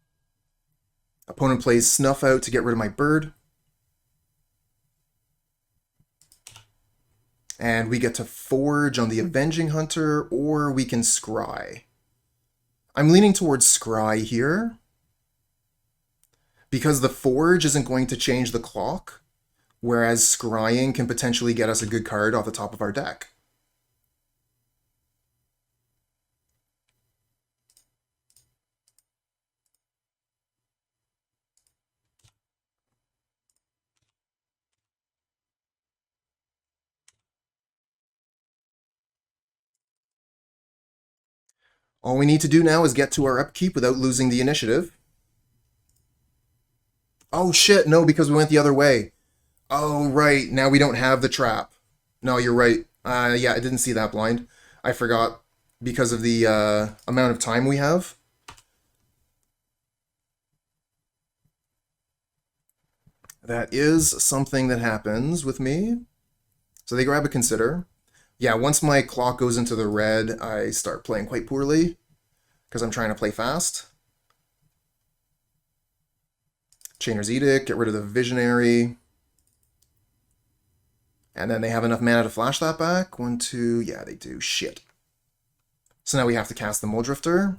Opponent plays Snuff Out to get rid of my bird. And we get to Forge on the Avenging Hunter, or we can Scry. I'm leaning towards Scry here, because the Forge isn't going to change the clock, whereas Scrying can potentially get us a good card off the top of our deck. All we need to do now is get to our upkeep without losing the initiative. Oh shit, no, because we went the other way. Oh, right, now we don't have the trap. No, you're right. Yeah, I didn't see that blind. I forgot because of the amount of time we have. That is something that happens with me. So they grab a Consider. Yeah, once my clock goes into the red, I start playing quite poorly because I'm trying to play fast. Chainer's Edict, get rid of the Visionary. And then they have enough mana to flash that back. 1, 2, yeah, they do. Shit. So now we have to cast the Mulldrifter.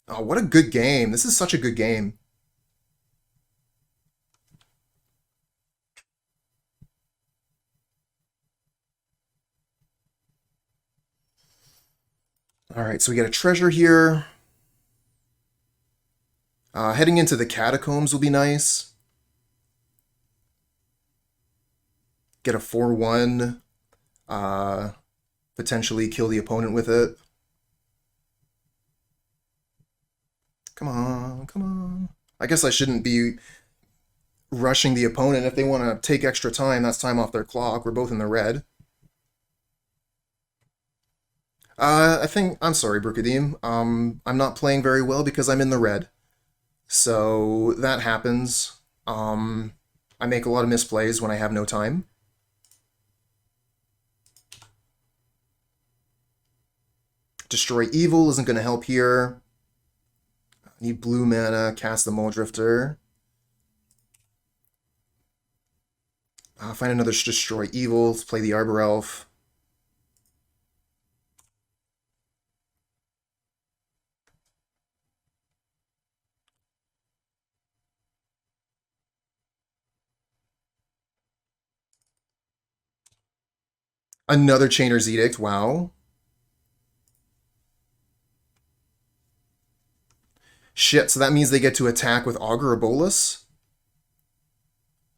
Oh, what a good game. This is such a good game. Alright, so we get a treasure here. Heading into the Catacombs will be nice. Get a 4/1 potentially kill the opponent with it. Come on, come on. I guess I shouldn't be rushing the opponent. If they want to take extra time, that's time off their clock. We're both in the red. I think, I'm sorry, Brukadim. I'm not playing very well because I'm in the red. So that happens. I make a lot of misplays when I have no time. Destroy Evil isn't going to help here. I need blue mana, cast the Mulldrifter. Find another Destroy Evil, let's play the Arbor Elf. Another Chainer's Edict, wow. Shit, so that means they get to attack with Augur or Bolus?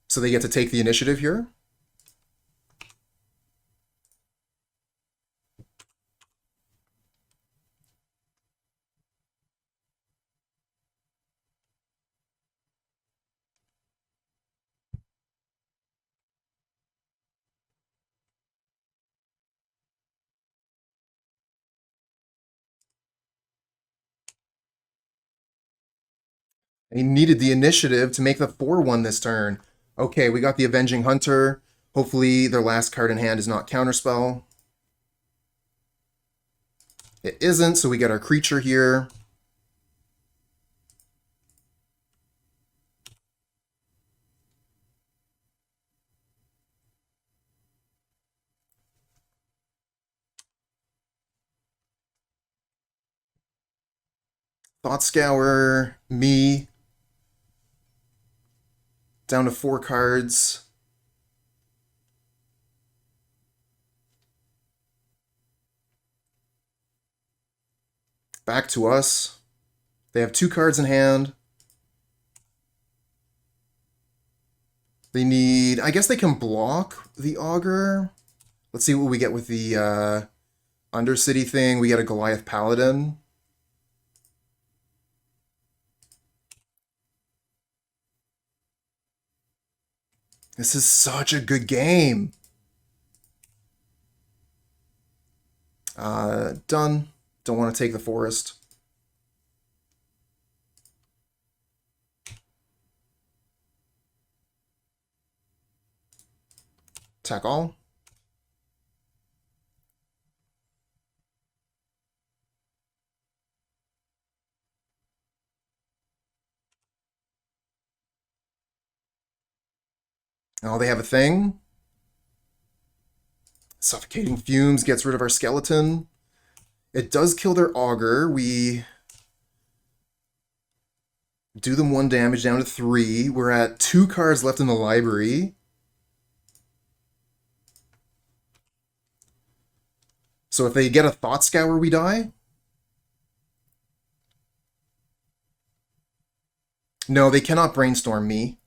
So they get to take the initiative here? He needed the initiative to make the 4-1 this turn. Okay, we got the Avenging Hunter. Hopefully their last card in hand is not Counterspell. It isn't, so we get our creature here. Thought Scour, me. Down to 4 cards. Back to us. They have 2 cards in hand. They need... I guess they can block the Augur. Let's see what we get with the Undercity thing. We get a Goliath Paladin. This is such a good game. Done. Don't want to take the forest. Attack all. Oh, they have a thing. Suffocating Fumes gets rid of our skeleton. It does kill their Augur. We do them 1 damage down to 3. We're at 2 cards left in the library. So if they get a Thought Scour, we die? No, they cannot brainstorm me.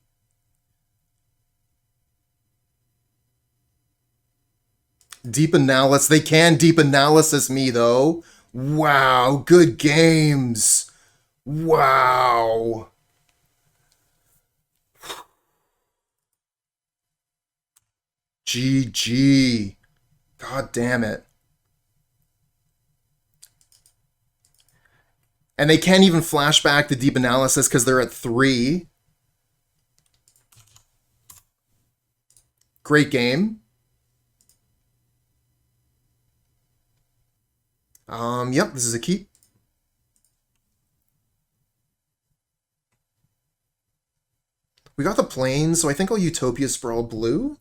Deep analysis. They can deep analysis me, though. Wow, good games. Wow. GG. God damn it. And they can't even flash back to deep analysis because they're at 3. Great game. Yep, this is a keep. We got the plains, so I think I'll Utopia Sprawl blue.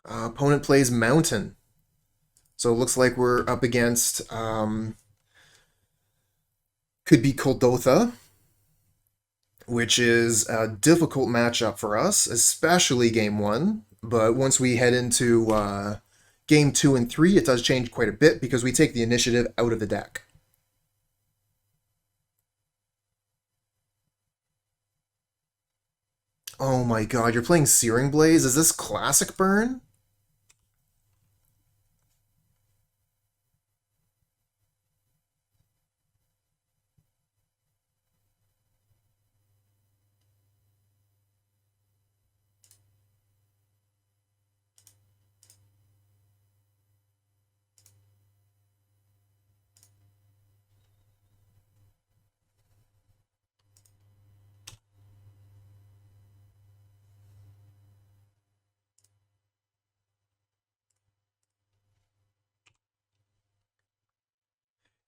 Opponent plays Mountain. So it looks like we're up against, could be Kuldotha. which is a difficult matchup for us, especially game one. But once we head into game two and three, it does change quite a bit because we take the initiative out of the deck. Oh my god, you're playing Searing Blaze? Is this classic burn?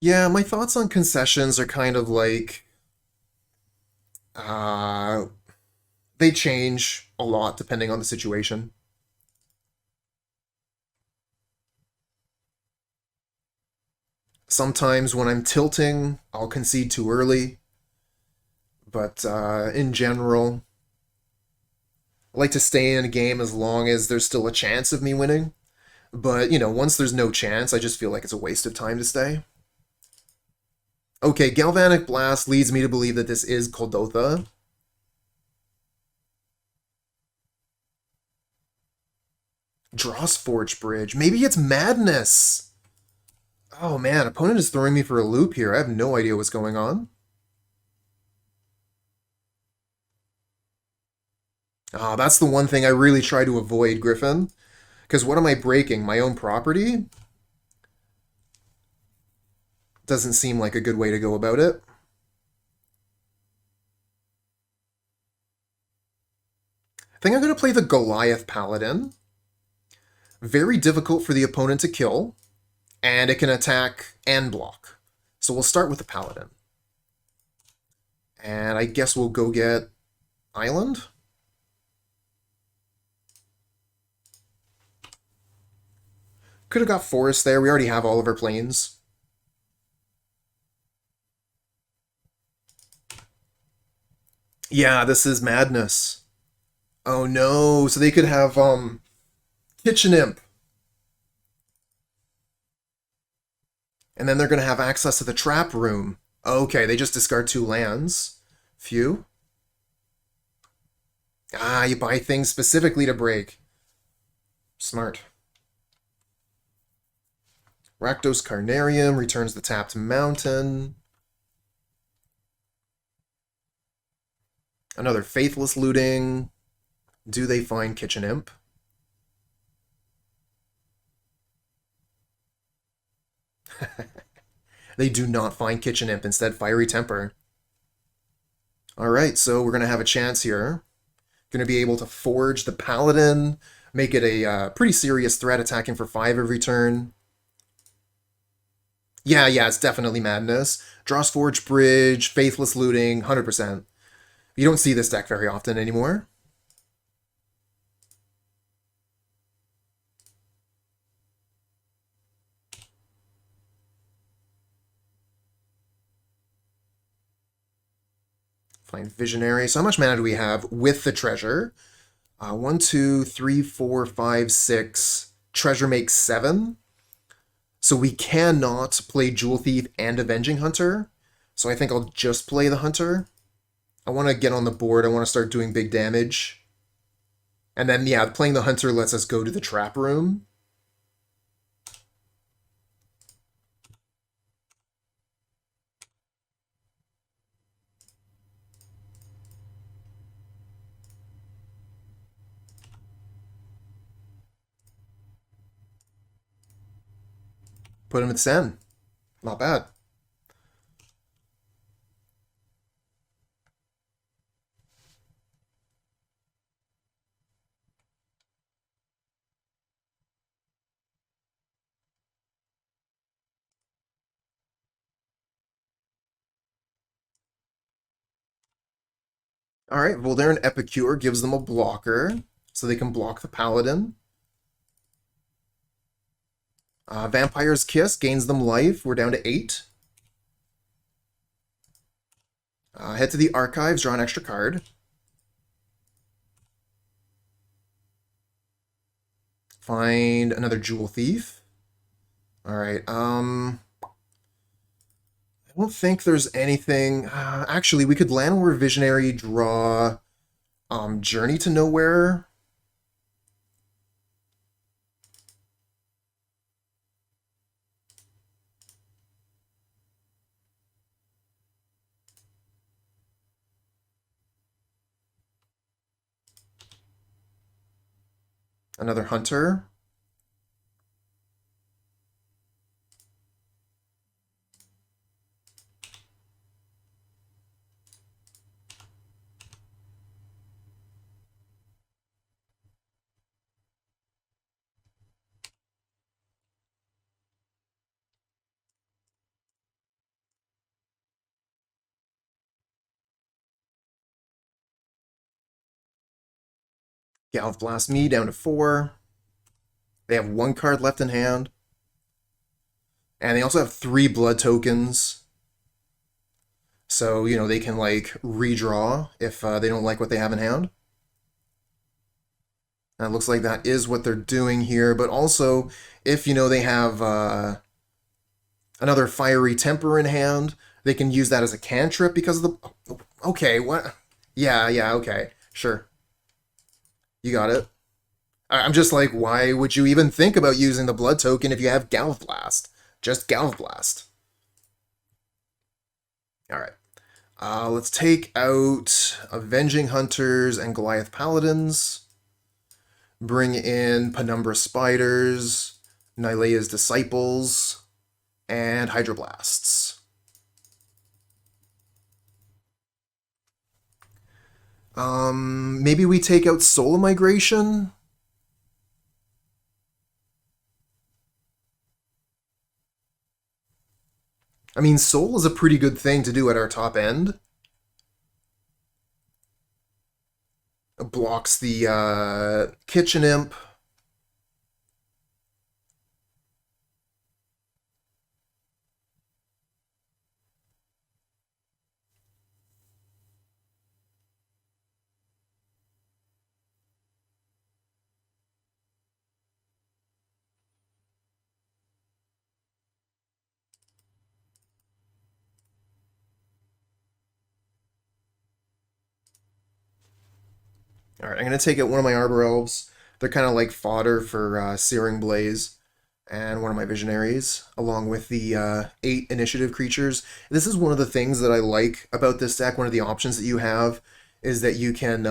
Yeah, my thoughts on concessions are kind of like uh they change a lot depending on the situation. Sometimes when I'm tilting, I'll concede too early, but in general, I like to stay in a game as long as there's still a chance of me winning. But, once there's no chance, I just feel like it's a waste of time to stay. Okay, Galvanic Blast leads me to believe that this is Kuldotha. Dross Forge Bridge. Maybe it's Madness. Oh man, opponent is throwing me for a loop here. I have no idea what's going on. Ah, that's the one thing I really try to avoid, Griffin. Because what am I breaking? My own property? Doesn't seem like a good way to go about it. I think I'm going to play the Goliath Paladin. Very difficult for the opponent to kill, and it can attack and block. So we'll start with the Paladin. And I guess we'll go get Island. Could have got Forest there. We already have all of our planes. Yeah, this is madness. Oh no, so they could have Kitchen Imp. And then they're going to have access to the trap room. Okay, they just discard 2 lands. Phew. Ah, you buy things specifically to break. Smart. Rakdos Carnarium returns the tapped mountain. Another Faithless Looting. Do they find Kitchen Imp? They do not find Kitchen Imp, instead Fiery Temper. Alright, so we're going to have a chance here. Going to be able to forge the Paladin, make it a pretty serious threat, attacking for 5 every turn. Yeah, it's definitely Madness. Dross Forge Bridge, Faithless Looting, 100%. You don't see this deck very often anymore. Find Visionary. So how much mana do we have with the treasure? 1, 2, 3, 4, 5, 6. Treasure makes 7. So we cannot play Jewel Thief and Avenging Hunter. So I think I'll just play the Hunter. I want to get on the board. I want to start doing big damage. And then, yeah, playing the Hunter lets us go to the trap room. Put him at 10. Not bad. Alright, Voldaren Epicure gives them a blocker, so they can block the Paladin. Vampire's Kiss gains them life. We're down to 8. Head to the archives, draw an extra card. Find another Jewel Thief. All right. I don't think there's anything. Actually, we could Llanowar Visionary, draw Journey to Nowhere. Another Hunter. Goliath Blast me down to 4. They have 1 card left in hand. And they also have 3 blood tokens. So, they can, like, redraw if they don't like what they have in hand. And it looks like that is what they're doing here. But also, if, they have another Fiery Temper in hand, they can use that as a cantrip because of the... Okay, what? Yeah, okay. Sure. You got it. I'm just like, why would you even think about using the blood token if you have Goliath Blast? Just Goliath Blast. Alright. Let's take out Avenging Hunters and Goliath Paladins. Bring in Penumbra Spiders, Nylea's Disciples, and Hydroblasts. Maybe we take out Soul Migration? I mean, Soul is a pretty good thing to do at our top end. It blocks the Kitchen Imp. Alright, I'm going to take out one of my Arbor Elves. They're kind of like fodder for Searing Blaze. And one of my Visionaries, along with the 8 initiative creatures. This is one of the things that I like about this deck. One of the options that you have is that you can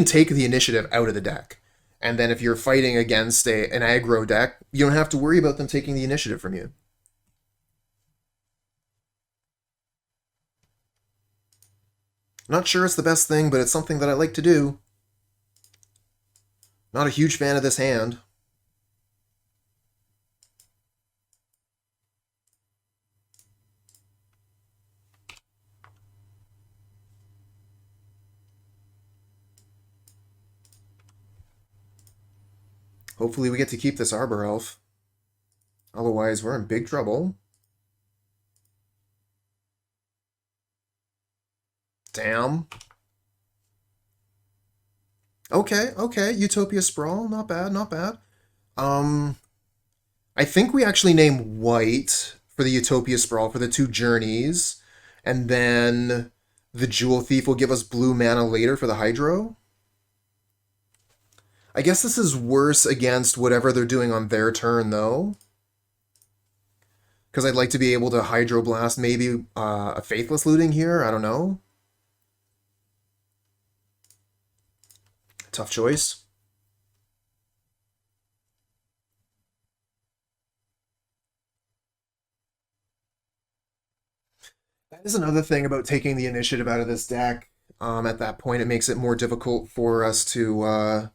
take the initiative out of the deck. And then if you're fighting against an aggro deck, you don't have to worry about them taking the initiative from you. Not sure it's the best thing, but it's something that I like to do. Not a huge fan of this hand. Hopefully we get to keep this Arbor Elf. Otherwise, we're in big trouble. Damn. Okay. Utopia Sprawl, not bad, not bad. I think we actually name white for the Utopia Sprawl for the 2 journeys, and then the Jewel Thief will give us blue mana later for the Hydro. I guess this is worse against whatever they're doing on their turn, though. Because I'd like to be able to Hydroblast maybe a Faithless Looting here, I don't know. Tough choice. That is another thing about taking the initiative out of this deck. At that point, it makes it more difficult for us to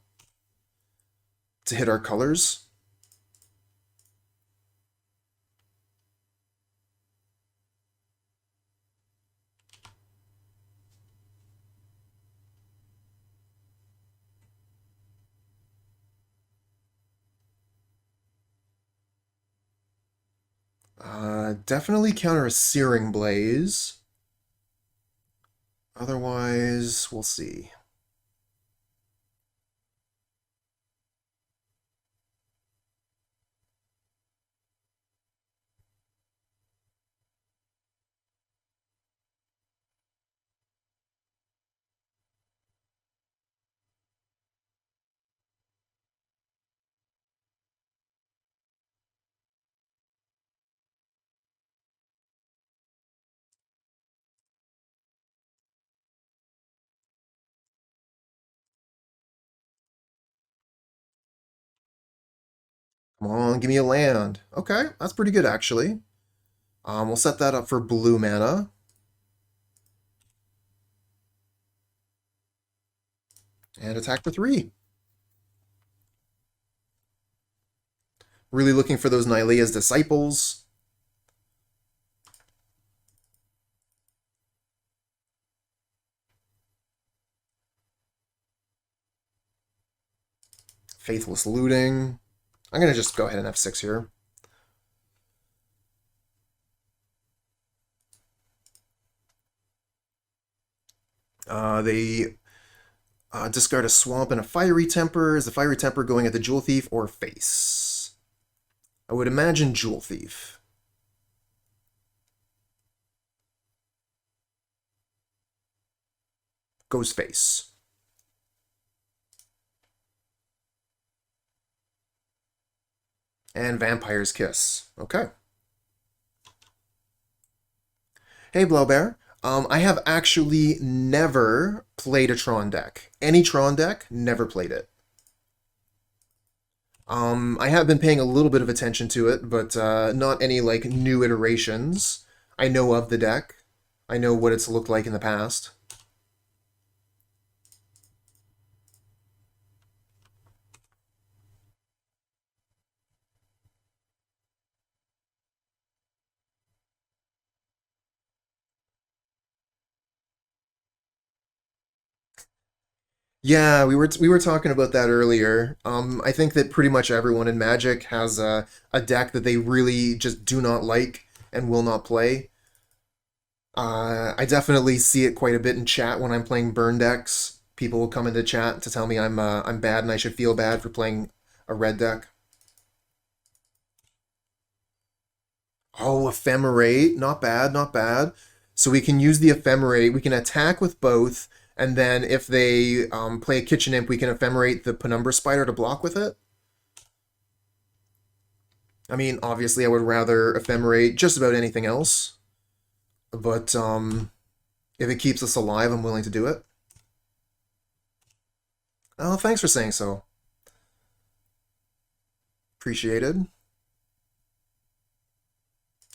hit our colors. Definitely counter a Searing Blaze. Otherwise, we'll see. Come on, give me a land. Okay, that's pretty good actually. We'll set that up for blue mana. And attack for 3. Really looking for those Nylea's Disciples. Faithless Looting. I'm going to just go ahead and F6 here. They discard a Swamp and a Fiery Temper. Is the Fiery Temper going at the Jewel Thief or face? I would imagine Jewel Thief. Goes face. And Vampire's Kiss. Okay. Hey, Blowbear. I have actually never played a Tron deck. Any Tron deck, never played it. I have been paying a little bit of attention to it, but not any like new iterations. I know of the deck. I know what it's looked like in the past. Yeah, we were talking about that earlier. I think that pretty much everyone in Magic has a deck that they really just do not like and will not play. I definitely see it quite a bit in chat when I'm playing burn decks. People will come into chat to tell me I'm bad and I should feel bad for playing a red deck. Oh, Ephemerate, not bad, not bad. So we can use the Ephemerate. We can attack with both, and then if they play a Kitchen Imp, we can Ephemerate the Penumbra Spider to block with it. I mean, obviously, I would rather Ephemerate just about anything else, but if it keeps us alive, I'm willing to do it. Oh, thanks for saying so. Appreciated.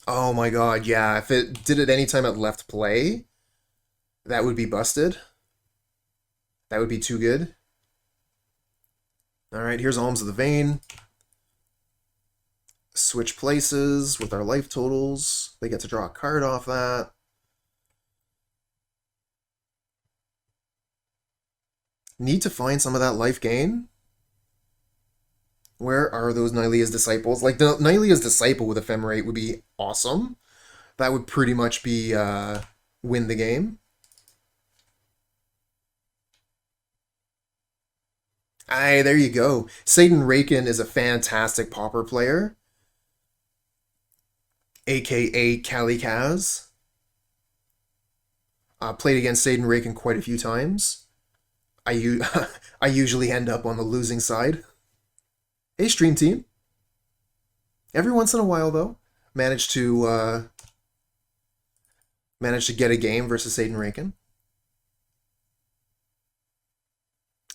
Oh my god, yeah, if it did it anytime it left play, that would be busted. That would be too good. Alright, here's Alms of the Vein. Switch places with our life totals. They get to draw a card off that. Need to find some of that life gain. Where are those Nylea's Disciples? Like, the Nylea's Disciple with Ephemerate would be awesome. That would pretty much be win the game. Aye, there you go. Satan Raken is a fantastic Pauper player, aka Kalikaz. Played against Satan Raken quite a few times. I usually end up on the losing side. Hey, stream team. Every once in a while, though, manage to get a game versus Satan Raken.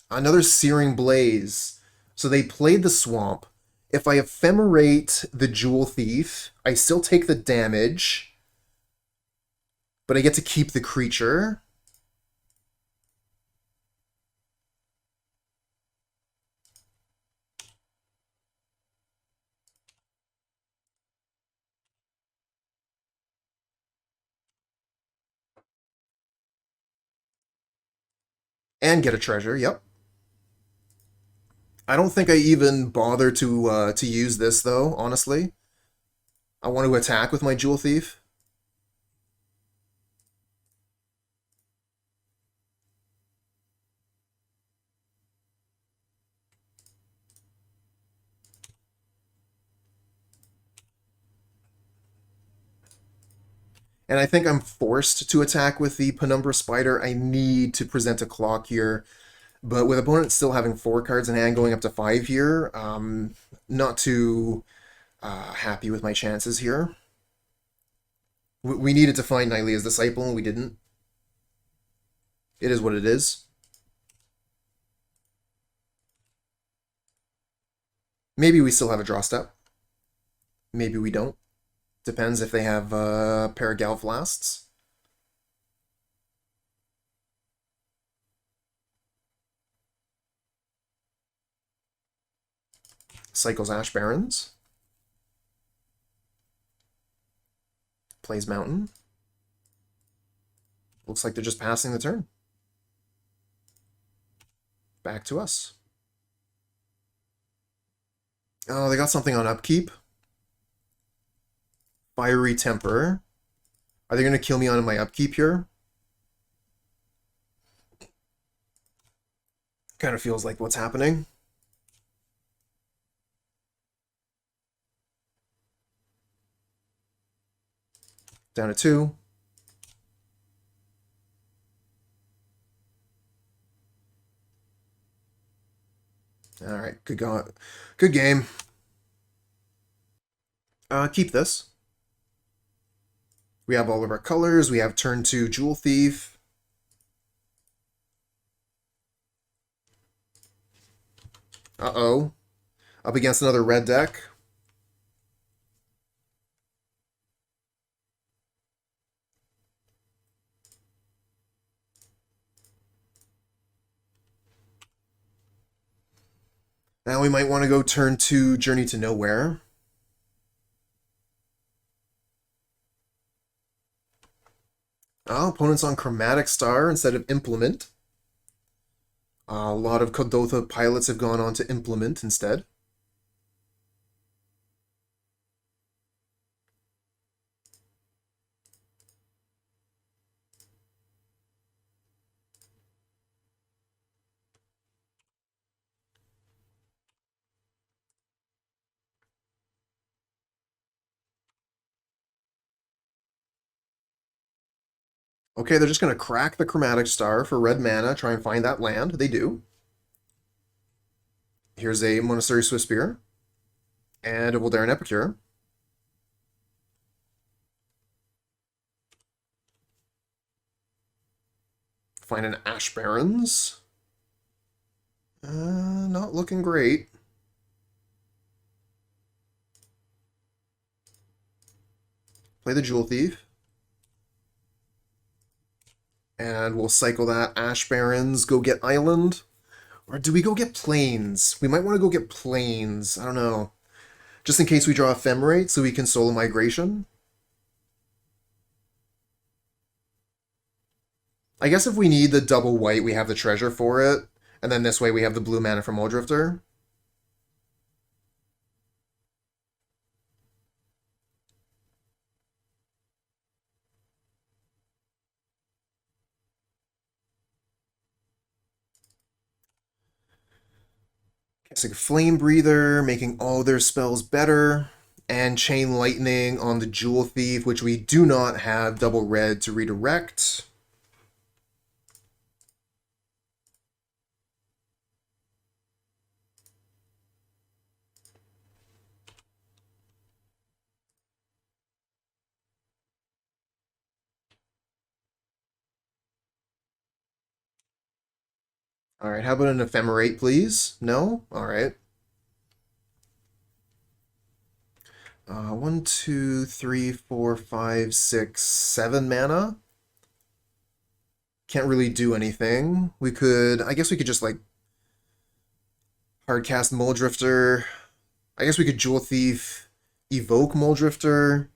Another Searing Blaze. So they played the Swamp. If I Ephemerate the Jewel Thief, I still take the damage, but I get to keep the creature. And get a treasure, yep. I don't think I even bother to use this, though, honestly. I want to attack with my Jewel Thief. And I think I'm forced to attack with the Penumbra Spider. I need to present a clock here. But with opponents still having 4 cards in hand, going up to 5 here, not too happy with my chances here. We needed to find Nylea's Disciple, and we didn't. It is what it is. Maybe we still have a draw step. Maybe we don't. Depends if they have Paragalflasts. Cycles Ash Barrens. Plays Mountain. Looks like they're just passing the turn. Back to us. Oh, they got something on upkeep. Fiery Temper. Are they going to kill me on my upkeep here? Kind of feels like what's happening. Down to 2. All right, good game. Keep this. We have all of our colors. We have turn 2 Jewel Thief. Uh-oh. Up against another red deck. Now we might want to go turn 2 Journey to Nowhere. Oh, opponent's on Chromatic Star instead of Implement. A lot of Kuldotha pilots have gone on to Implement instead. Okay, they're just going to crack the Chromatic Star for red mana, try and find that land. They do. Here's a Monastery Swiftspear. And a Voldaren Epicure. Find an Ash Barrens. Not looking great. Play the Jewel Thief. And we'll cycle that Ash Barrens, go get Island. Or do we go get Plains? We might want to go get Plains. I don't know. Just in case we draw Ephemerate so we can solo Migration. I guess if we need the double white, we have the treasure for it. And then this way we have the blue mana from Mulldrifter. It's like Flame Breather, making all their spells better. And Chain Lightning on the Jewel Thief, which we do not have double red to redirect. All right, how about an Ephemerate, please? No? All right. 1, 2, 3, 4, 5, 6, 7 mana. Can't really do anything. We could, I guess we could just like hardcast Mulldrifter. I guess we could Jewel Thief, evoke Mulldrifter.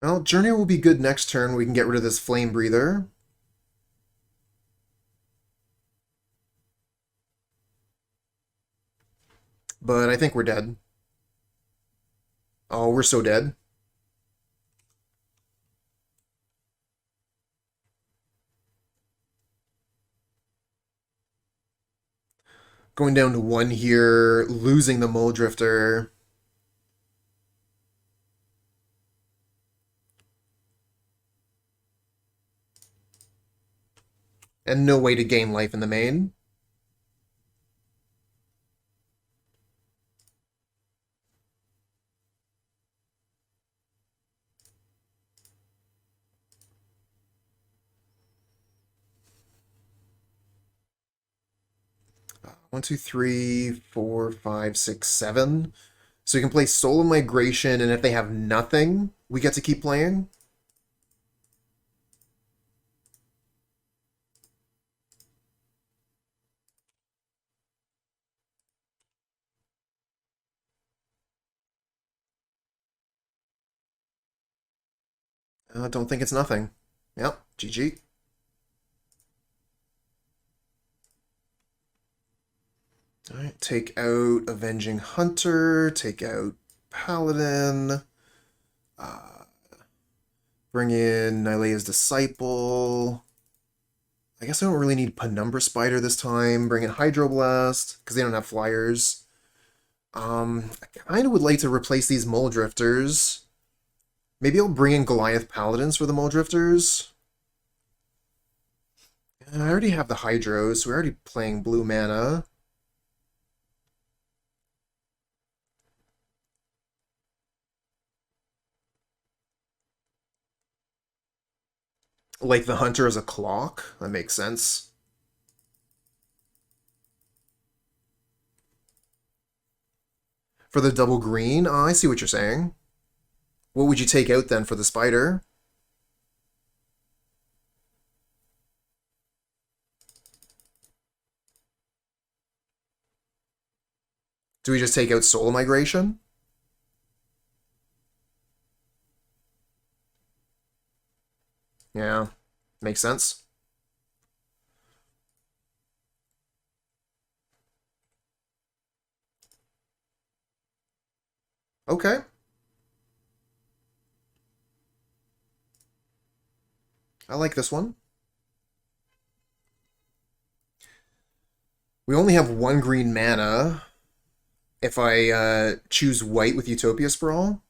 Well, Journey will be good next turn. We can get rid of this Flame Breather. But I think we're dead. Oh, we're so dead. Going down to 1 here, losing the Mulldrifter. And no way to gain life in the main. One, two, three, four, five, six, seven. So you can play Soul of Migration, and if they have nothing, we get to keep playing. Don't think it's nothing. Yep, GG. Alright, take out Avenging Hunter, take out Paladin, bring in Nylea's Disciple. I guess I don't really need Penumbra Spider this time. Bring in Hydroblast, because they don't have flyers. I kind of would like to replace these Mulldrifters. Maybe I'll bring in Goliath Paladins for the Mulldrifters. I already have the Hydros, so we're already playing blue mana. Like the Hunter as a clock? That makes sense. For the double green? I see what you're saying. What would you take out then for the spider? Do we just take out Soul Migration? Yeah, makes sense. Okay. I like this one. We only have 1 green mana. If I choose white with Utopia Sprawl.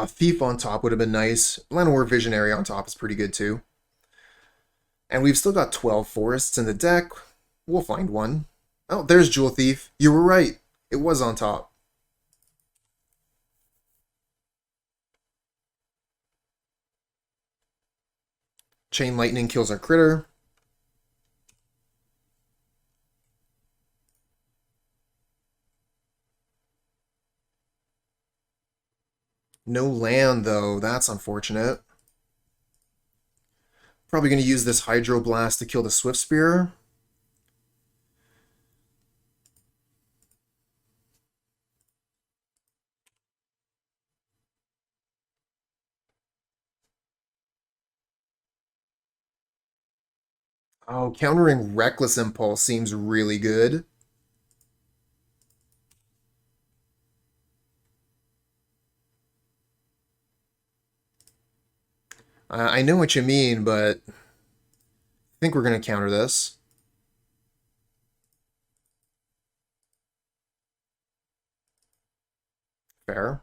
Thief on top would have been nice. Llanowar Visionary on top is pretty good too. And we've still got 12 forests in the deck. We'll find one. Oh, there's Jewel Thief. You were right. It was on top. Chain Lightning kills our critter. No land, though. That's unfortunate. Probably going to use this Hydroblast to kill the Swift Spear. Oh, countering Reckless Impulse seems really good. I know what you mean, but I think we're going to counter this. Fair.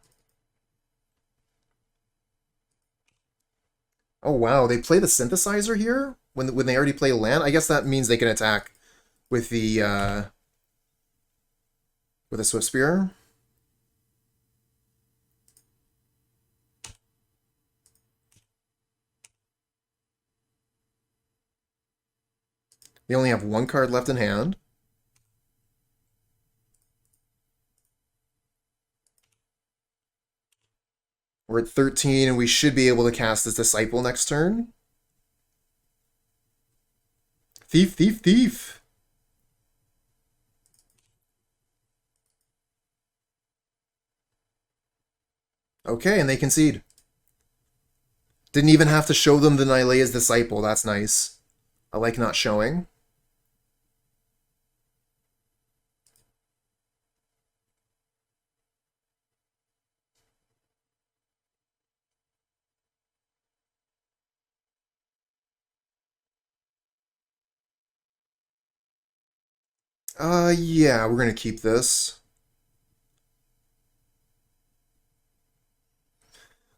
Oh, wow. They play the Synthesizer here? When they already play land? I guess that means they can attack with the Swift Spear. They only have one card left in hand. We're at 13, and we should be able to cast this Disciple next turn. Thief, thief, thief! Okay, and they concede. Didn't even have to show them the Nylea's Disciple. That's nice. I like not showing. Yeah, we're gonna keep this.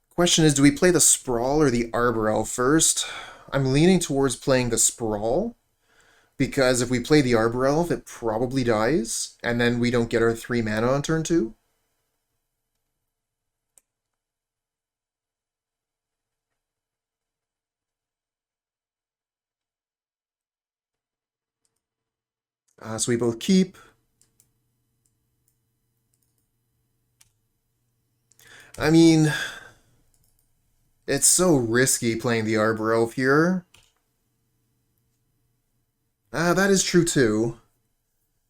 Question is, do we play the Sprawl or the Arbor Elf first? I'm leaning towards playing the Sprawl, because if we play the Arbor Elf, it probably dies, and then we don't get our 3 mana on turn 2. So we both keep. I mean, it's so risky playing the Arbor Elf here. That is true too.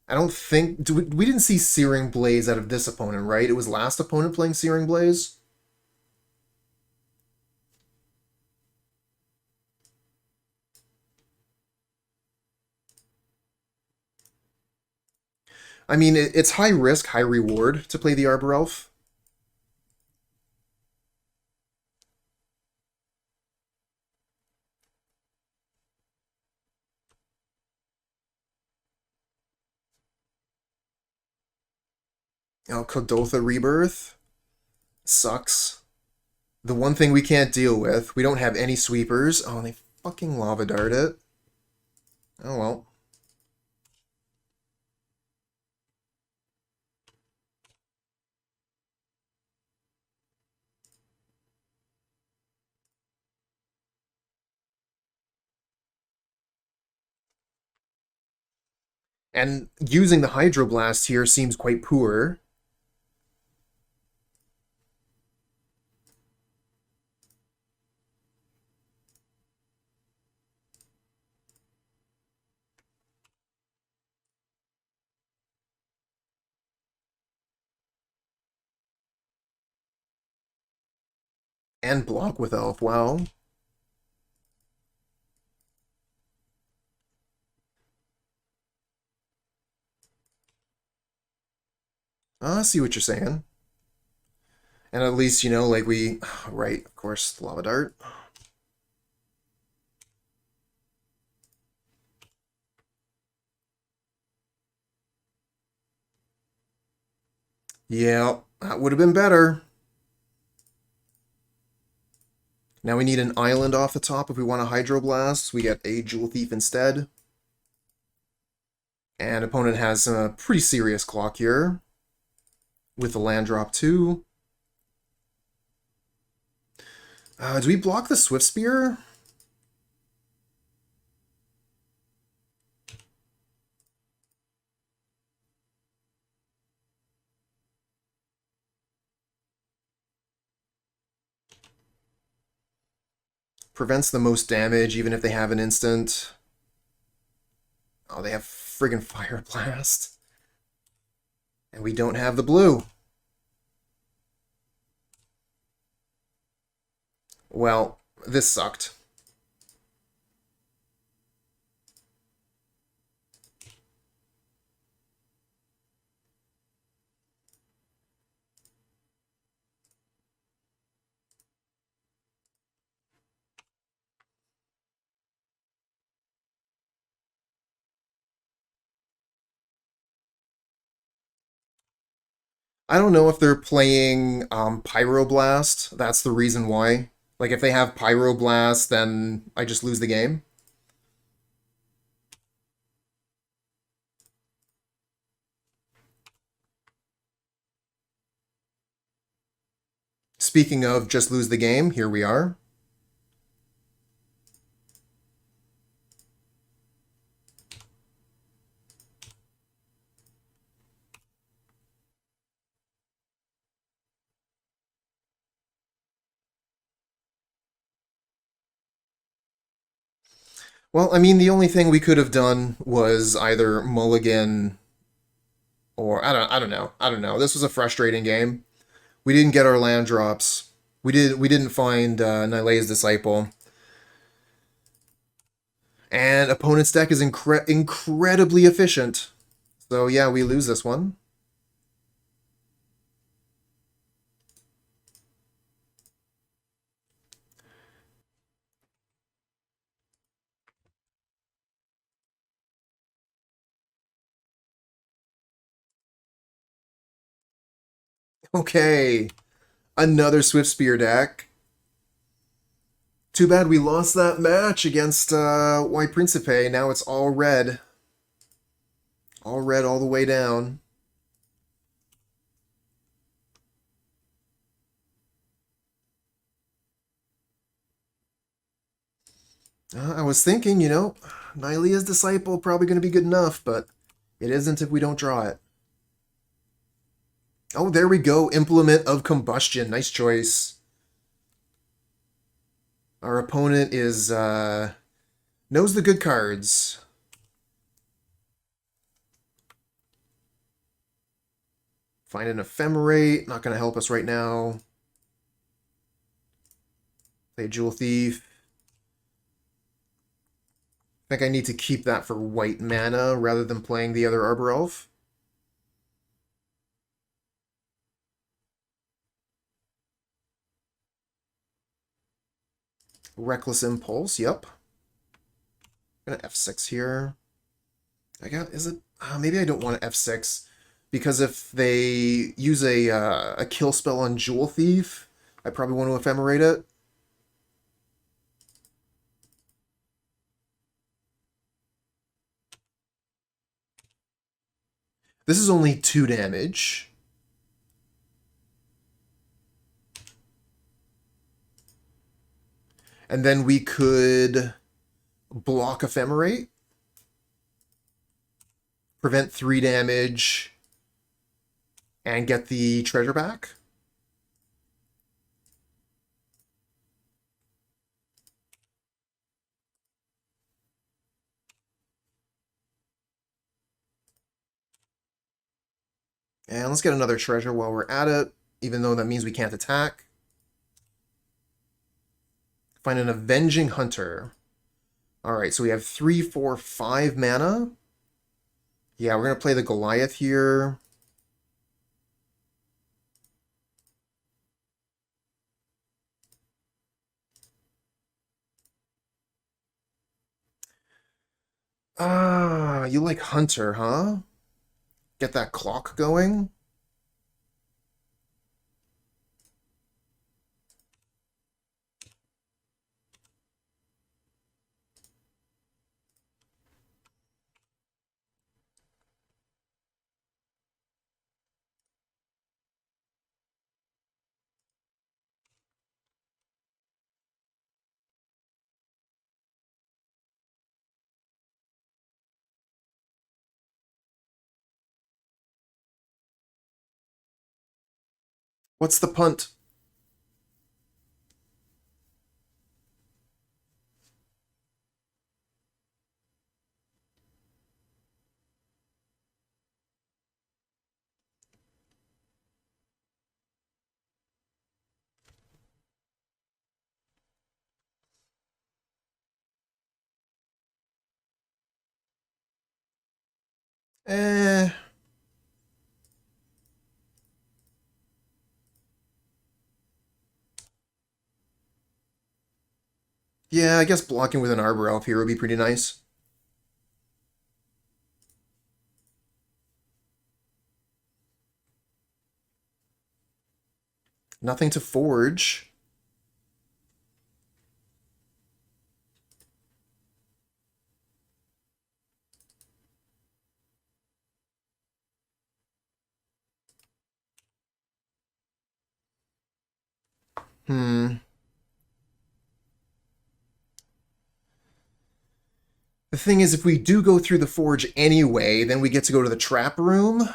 I don't think... we didn't see Searing Blaze out of this opponent, right? It was last opponent playing Searing Blaze? I mean, it's high risk, high reward to play the Arbor Elf. Oh, Kuldotha Rebirth. Sucks. The one thing we can't deal with, we don't have any sweepers. Oh, they fucking Lava Dart it. Oh well. And using the Hydroblast here seems quite poor. And block with Elf, wow. I see what you're saying. And at least, you know, like we... Right, of course, the Lava Dart. Yeah, that would have been better. Now we need an island off the top if we want a Hydroblast. We get a Jewel Thief instead. And opponent has a pretty serious clock here. With the land drop too. Do we block the Swift Spear? Prevents the most damage even if they have an instant. Oh, they have friggin' Fire Blast. And we don't have the blue. Well, this sucked. I don't know if they're playing Pyroblast. That's the reason why. Like, if they have Pyroblast, then I just lose the game. speaking of just lose the game, here we are. Well, I mean, the only thing we could have done was either mulligan or I don't know. This was a frustrating game. We didn't get our land drops. We didn't find Nylea's Disciple. And opponent's deck is incredibly efficient. So yeah, we lose this one. Okay, another Swift Spear deck. Too bad we lost that match against White Principe. Now it's all red. All red all the way down. I was thinking, you know, Nylea's Disciple probably going to be good enough, but it isn't if we don't draw it. Oh, there we go. Implement of Combustion. Nice choice. Our opponent is knows the good cards. Find an Ephemerate. Not going to help us right now. Play Jewel Thief. I think I need to keep that for white mana rather than playing the other Arbor Elf. Reckless Impulse, yep. I'm gonna F6 here. I got, is it? Maybe I don't want to F6 because if they use a kill spell on Jewel Thief, I probably want to Ephemerate it. This is only 2 damage. And then we could block Ephemerate, prevent 3 damage, and get the treasure back. And let's get another treasure while we're at it, even though that means we can't attack. Find an Avenging Hunter. Alright, so we have 3, 4, 5 mana. Yeah, we're going to play the Goliath here. Ah, you like Hunter, huh? Get that clock going? What's the punt? Eh. Yeah, I guess blocking with an Arbor Elf here would be pretty nice. Nothing to forge. Hmm. The thing is, if we do go through the forge anyway, then we get to go to the trap room.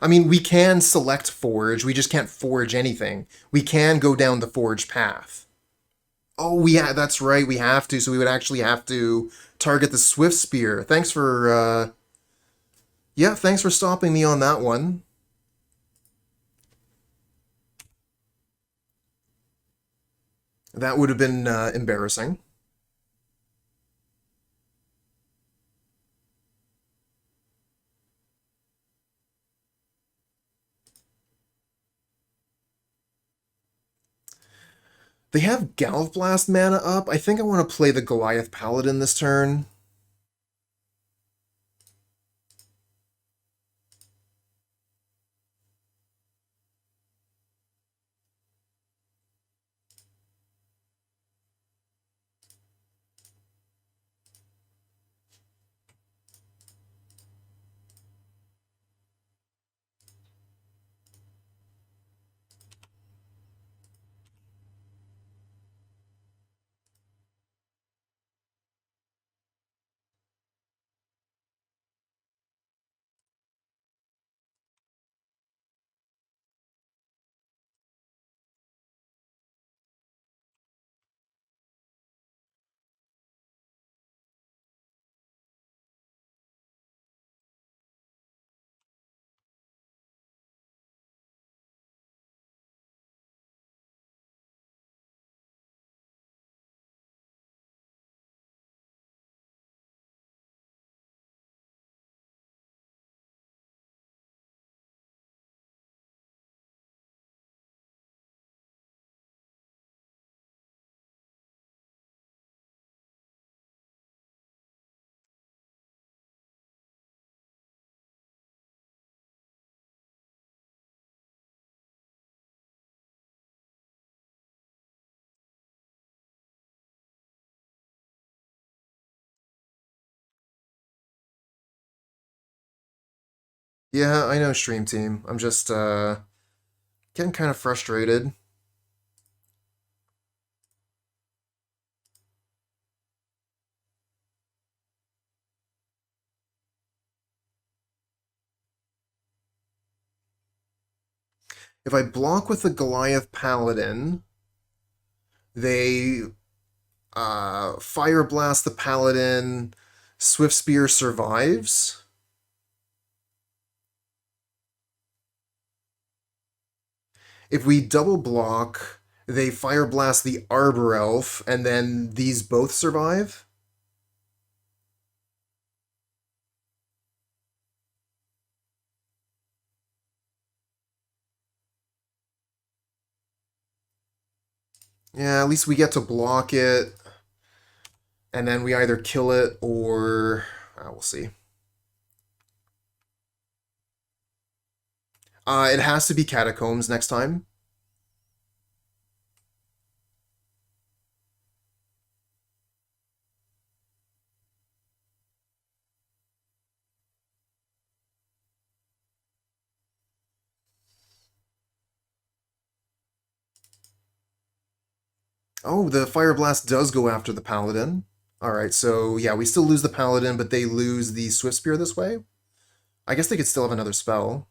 I mean, we can select forge, we just can't forge anything. We can go down the forge path. Oh, yeah, that's right, we have to, so we would actually have to target the Swift Spear. Thanks for, yeah, thanks for stopping me on that one. That would have been embarrassing. They have Gallifblast mana up. I think I want to play the Goliath Paladin this turn. Yeah, I know, Stream Team. I'm just getting kind of frustrated. If I block with the Goliath Paladin, they Fire Blast the Paladin, Swift Spear survives. If we double block, they Fire Blast the Arbor Elf, and then these both survive. Yeah, at least we get to block it, and then we either kill it or we'll see. It has to be Catacombs next time. Oh, the Fire Blast does go after the Paladin. Alright, so yeah, we still lose the Paladin, but they lose the Swift Spear this way. I guess they could still have another spell.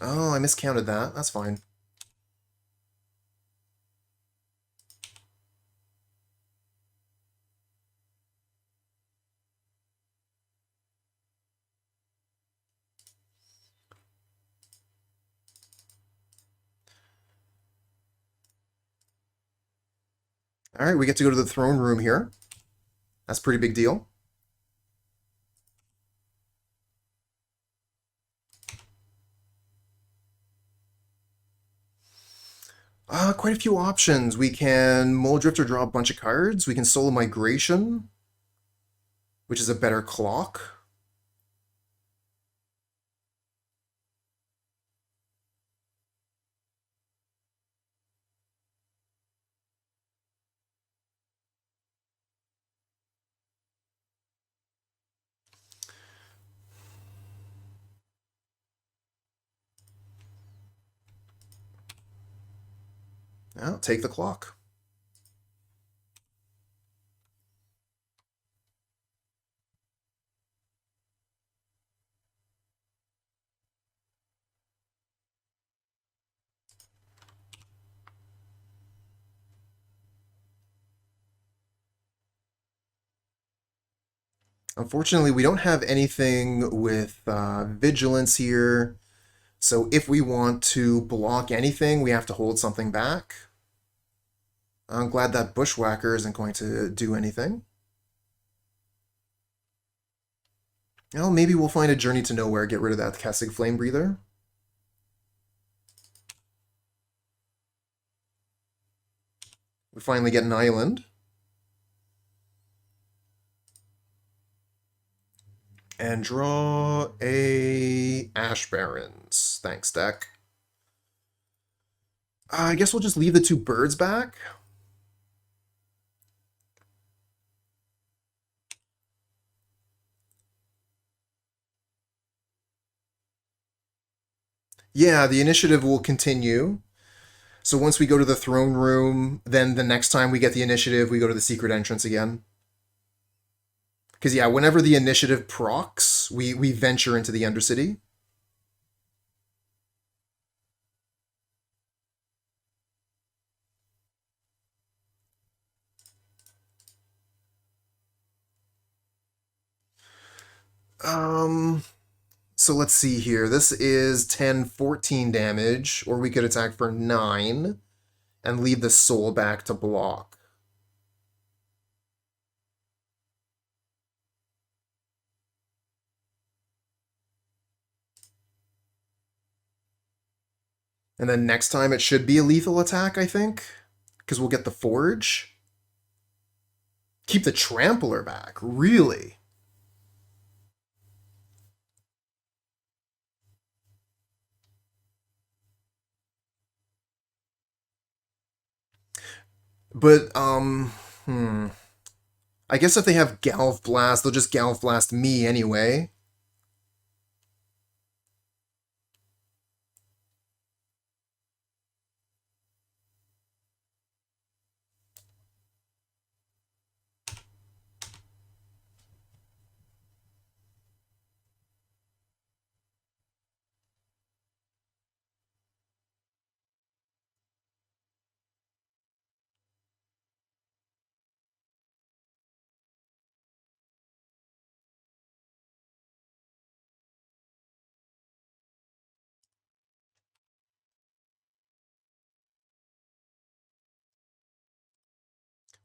Oh, I miscounted that. That's fine. Alright, we get to go to the throne room here. That's a pretty big deal. Quite a few options. We can Mulldrifter draw a bunch of cards. We can Soul Migration, which is a better clock. Now, take the clock. Unfortunately, we don't have anything with vigilance here. So if we want to block anything, we have to hold something back. I'm glad that Bushwhacker isn't going to do anything. Well, maybe we'll find a Journey to Nowhere, get rid of that Kessig Flame Breather. We finally get an island. And draw a Ash Barrens. Thanks, deck. I guess we'll just leave the two birds back. Yeah, the initiative will continue. So once we go to the throne room, then the next time we get the initiative, we go to the secret entrance again. Because, yeah, whenever the initiative procs, we venture into the Undercity. So let's see here. This is 10, 14 damage, or we could attack for 9 and leave the soul back to block. And then next time it should be a lethal attack, I think, because we'll get the Forge. Keep the Trampler back, really? But, I guess if they have Galv Blast, they'll just Galv Blast me anyway.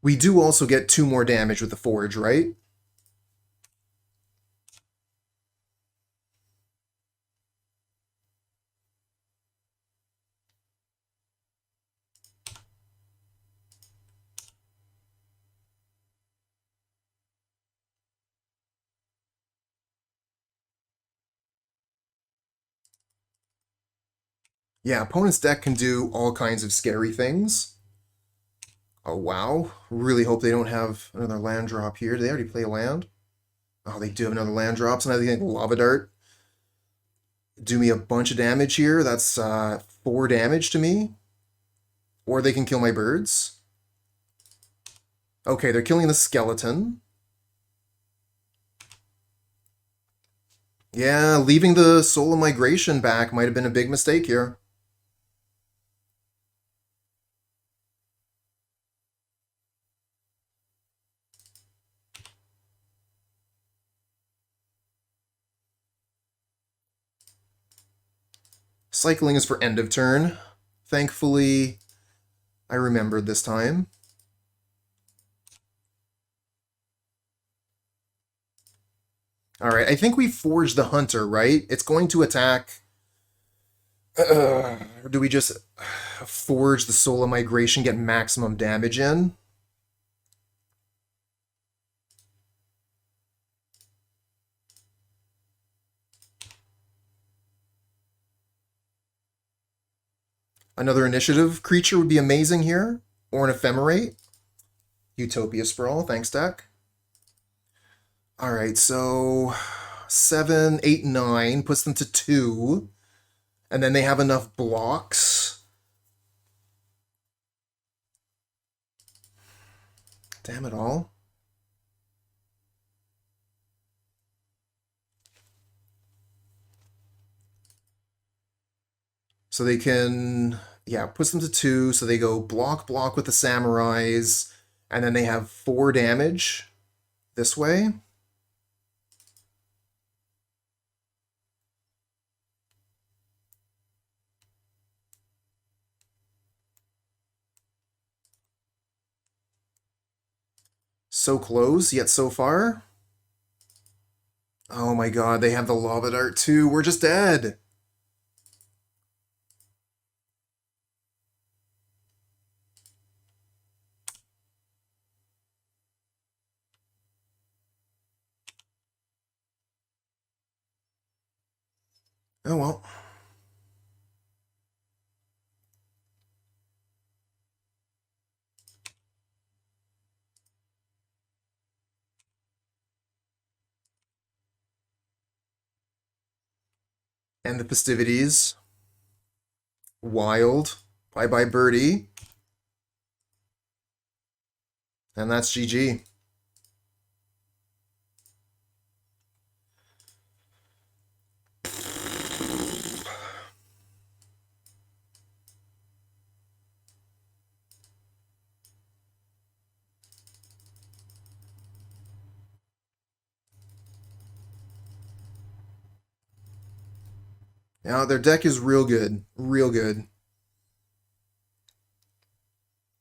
We do also get 2 more damage with the Forge, right? Yeah, opponent's deck can do all kinds of scary things. Oh, wow. Really hope they don't have another land drop here. Did they already play a land? Oh, they do have another land drop, so now they think Lava Dart. Do me a bunch of damage here. That's 4 damage to me. Or they can kill my birds. Okay, they're killing the skeleton. Yeah, leaving the Soul of Migration back might have been a big mistake here. Cycling is for end of turn. Thankfully, I remembered this time. Alright, I think we forged the Hunter, right? It's going to attack... or do we just forge the Soul of Migration, get maximum damage in? Another initiative creature would be amazing here. Or an Ephemerate. Utopia Sprawl, thanks, deck. Alright, so 7, 8, 9 puts them to 2. And then they have enough blocks. Damn it all. So they can, yeah, puts them to 2. So they go block, block with the samurais, and then they have 4 damage this way. So close, yet so far. Oh my god, they have the lava dart too. We're just dead. Oh well. And the festivities. Wild. Bye bye birdie. And that's GG. Now their deck is real good. Real good.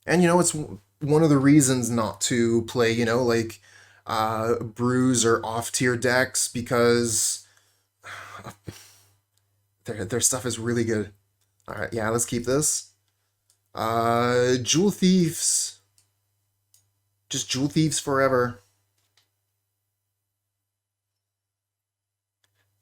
And you know, it's one of the reasons not to play, you know, like bruise or off tier decks because their stuff is really good. All right, yeah, let's keep this. Jewel Thieves. Just Jewel Thieves forever.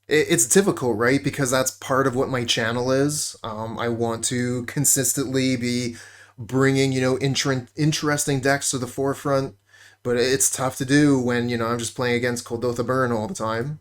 It's difficult, right? Because that's part of what my channel is. I want to consistently be bringing, you know, interesting decks to the forefront, but it's tough to do when, you know, I'm just playing against Kuldotha Burn all the time.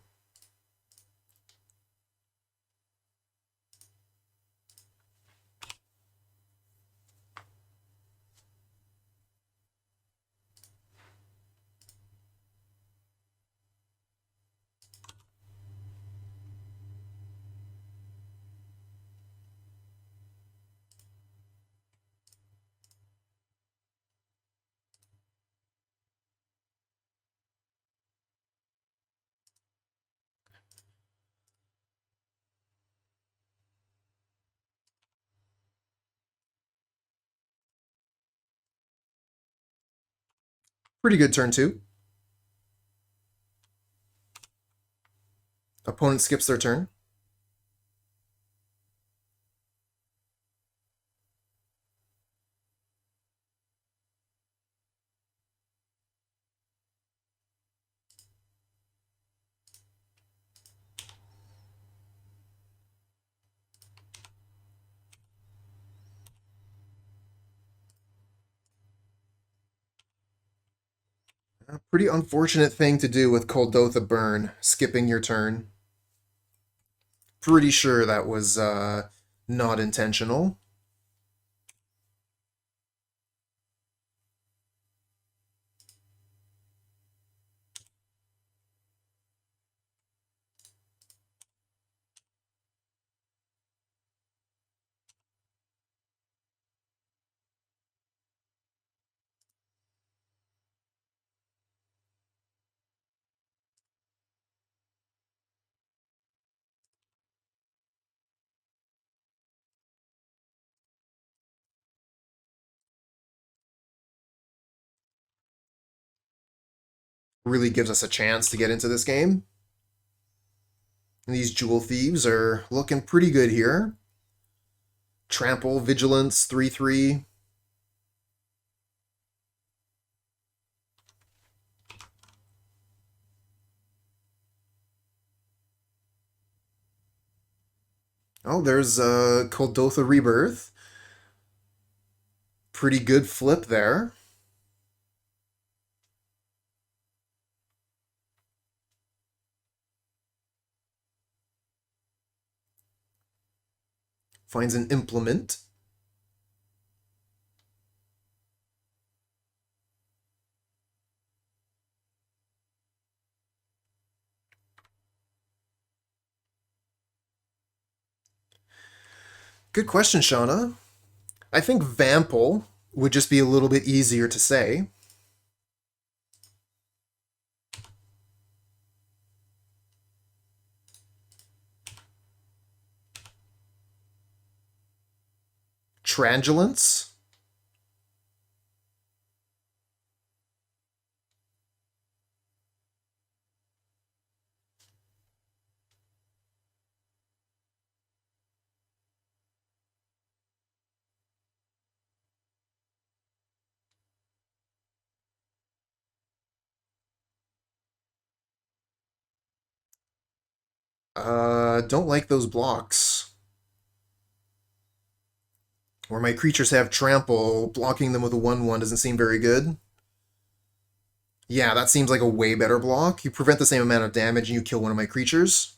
Pretty good turn two. Opponent skips their turn. A pretty unfortunate thing to do with Kuldotha Burn, skipping your turn. Pretty sure that was not intentional. Really gives us a chance to get into this game. And these Jewel Thieves are looking pretty good here. Trample, Vigilance, 3/3. Oh, there's Kuldotha Rebirth. Pretty good flip there. Finds an implement. Good question, Shauna. I think Vample would just be a little bit easier to say. Trangulence. Don't like those blocks. Where my creatures have trample, blocking them with a 1/1 doesn't seem very good. Yeah, that seems like a way better block. You prevent the same amount of damage and you kill one of my creatures.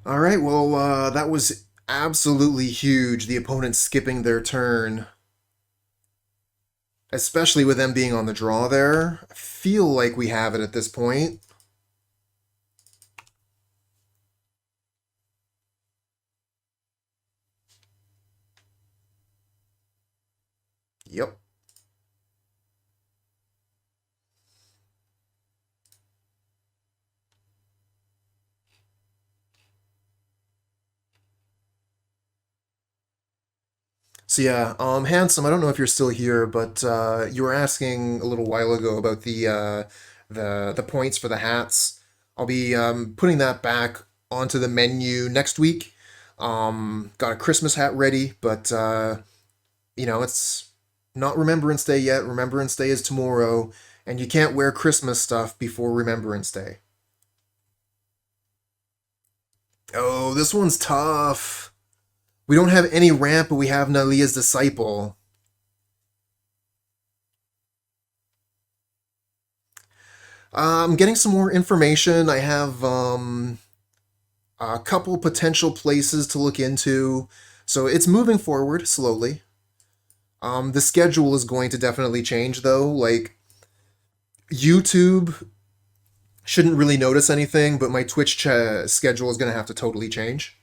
All right, well, that was absolutely huge. The opponent skipping their turn, especially with them being on the draw there. I feel like we have it at this point. Yep. So yeah, Handsome, I don't know if you're still here, but you were asking a little while ago about the points for the hats. I'll be putting that back onto the menu next week. Got a Christmas hat ready, but it's not Remembrance Day yet. Remembrance Day is tomorrow, and you can't wear Christmas stuff before Remembrance Day. Oh, this one's tough. We don't have any ramp, but we have Nylea's Disciple. I'm getting some more information. I have a couple potential places to look into. So it's moving forward slowly. The schedule is going to definitely change, though. Like, YouTube shouldn't really notice anything, but my Twitch schedule is going to have to totally change.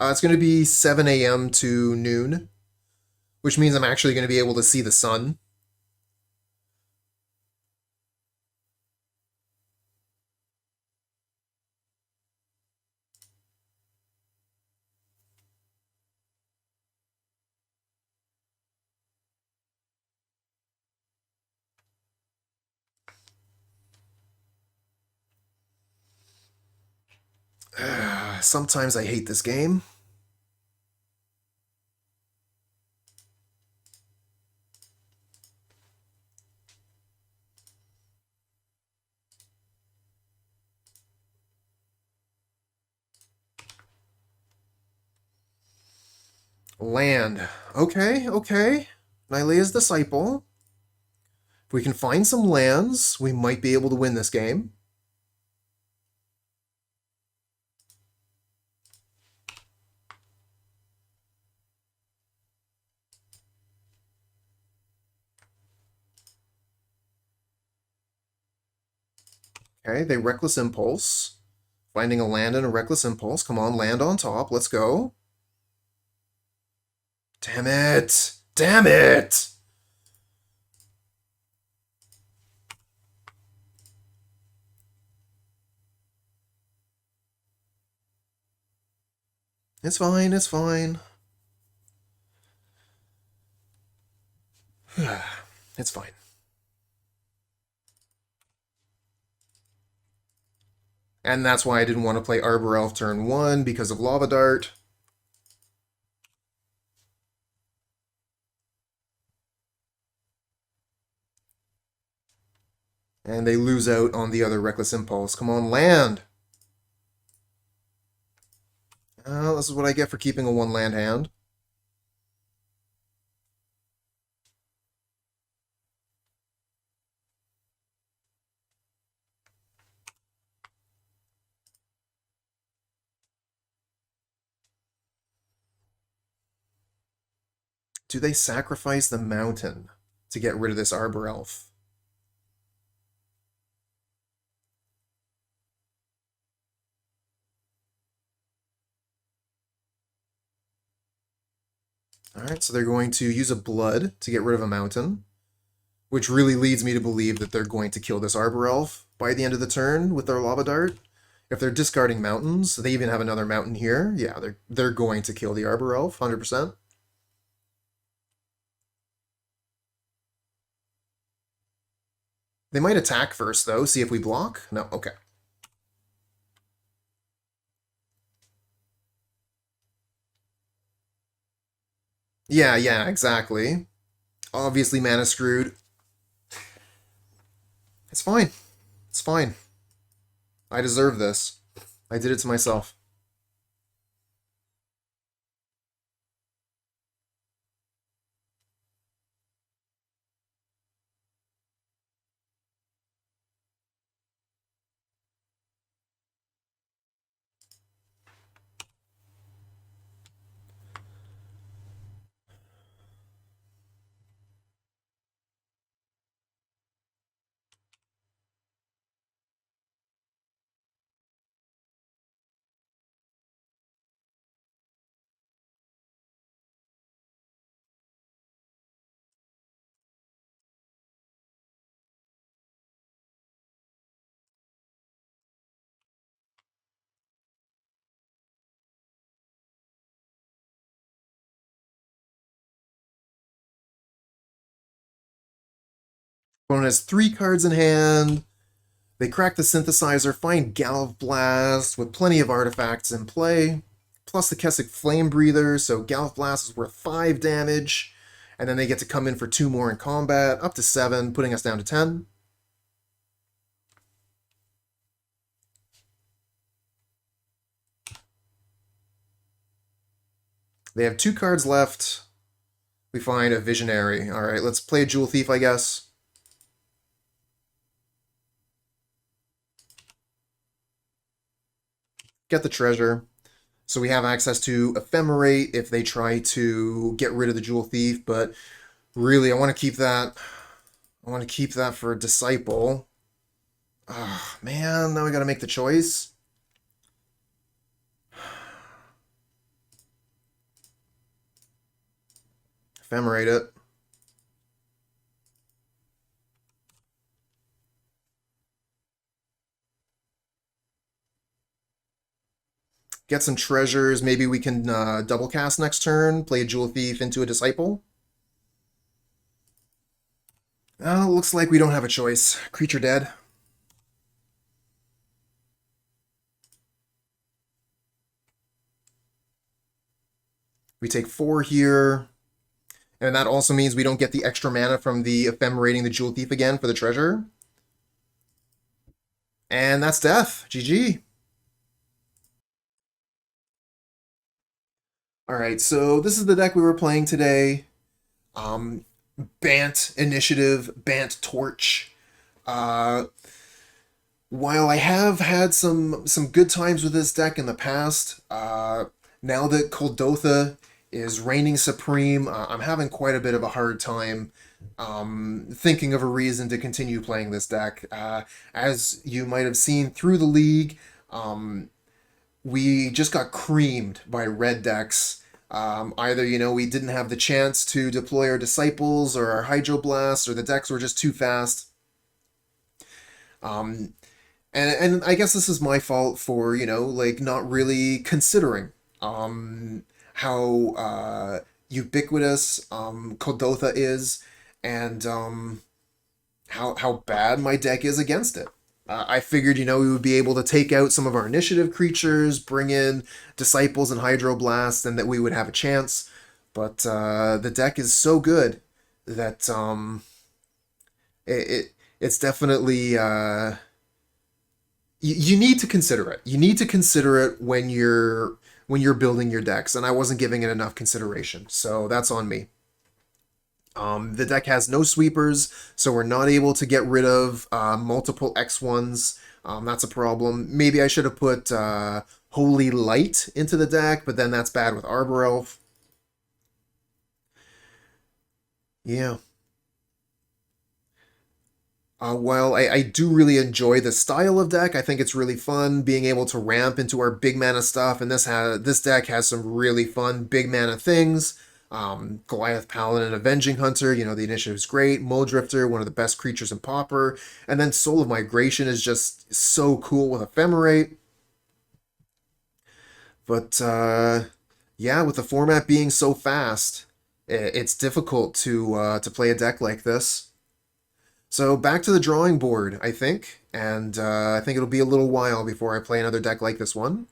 It's going to be 7 a.m. to noon, which means I'm actually going to be able to see the sun. Sometimes I hate this game. Land. Okay, okay. Nylea's Disciple. If we can find some lands, we might be able to win this game. Okay, they Reckless Impulse. Finding a land and a Reckless Impulse. Come on, land on top. Let's go. Damn it! Damn it! It's fine, it's fine. It's fine. And that's why I didn't want to play Arbor Elf turn 1 because of Lava Dart. And they lose out on the other Reckless Impulse. Come on, land! This is what I get for keeping a one land hand. Do they sacrifice the mountain to get rid of this Arbor Elf? Alright, so they're going to use a blood to get rid of a mountain, which really leads me to believe that they're going to kill this Arbor Elf by the end of the turn with their Lava Dart. If they're discarding mountains, they even have another mountain here. Yeah, they're going to kill the Arbor Elf, 100%. They might attack first, though, see if we block. No, okay. Yeah, exactly. Obviously mana screwed. It's fine. It's fine. I deserve this. I did it to myself. Opponent has 3 cards in hand. They crack the synthesizer, find Goliath Blast with plenty of artifacts in play, plus the Kessic Flame Breather, so Goliath Blast is worth 5 damage, and then they get to come in for 2 more in combat, up to 7, putting us down to 10. They have 2 cards left. We find a Visionary. Alright, let's play a Jewel Thief, I guess. Get the treasure. So we have access to Ephemerate if they try to get rid of the Jewel Thief, but really I want to keep that. I want to keep that for a Disciple. Ah, man, now I gotta make the choice. Ephemerate it. Get some treasures. Maybe we can double cast next turn. Play a Jewel Thief into a Disciple. Looks like we don't have a choice. Creature dead. We take 4 here. And that also means we don't get the extra mana from the Ephemerating the Jewel Thief again for the treasure. And that's death. GG. Alright, so this is the deck we were playing today. Bant Initiative, Bant Torch. Uh, while I have had some good times with this deck in the past, now that Kuldotha is reigning supreme, I'm having quite a bit of a hard time thinking of a reason to continue playing this deck. As you might have seen through the league, we just got creamed by red decks. Either, we didn't have the chance to deploy our Disciples or our Hydroblast, or the decks were just too fast. And I guess this is my fault for, not really considering how ubiquitous Kuldotha is, and how bad my deck is against it. I figured, we would be able to take out some of our initiative creatures, bring in Disciples and Hydroblast, and that we would have a chance. But the deck is so good that it's definitely you need to consider it. You need to consider it when you're when you're building your decks, and I wasn't giving it enough consideration, so that's on me. The deck has no sweepers, so we're not able to get rid of multiple X1s. That's a problem. Maybe I should have put Holy Light into the deck, but then that's bad with Arbor Elf. Yeah. While I do really enjoy the style of deck, I think it's really fun being able to ramp into our big mana stuff, and this deck has some really fun big mana things. Goliath Paladin and Avenging Hunter, the initiative is great. Mulldrifter, one of the best creatures in Pauper. And then Soul of Migration is just so cool with Ephemerate. But yeah, with the format being so fast, it's difficult to play a deck like this. So back to the drawing board, I think, and I think it'll be a little while before I play another deck like this one.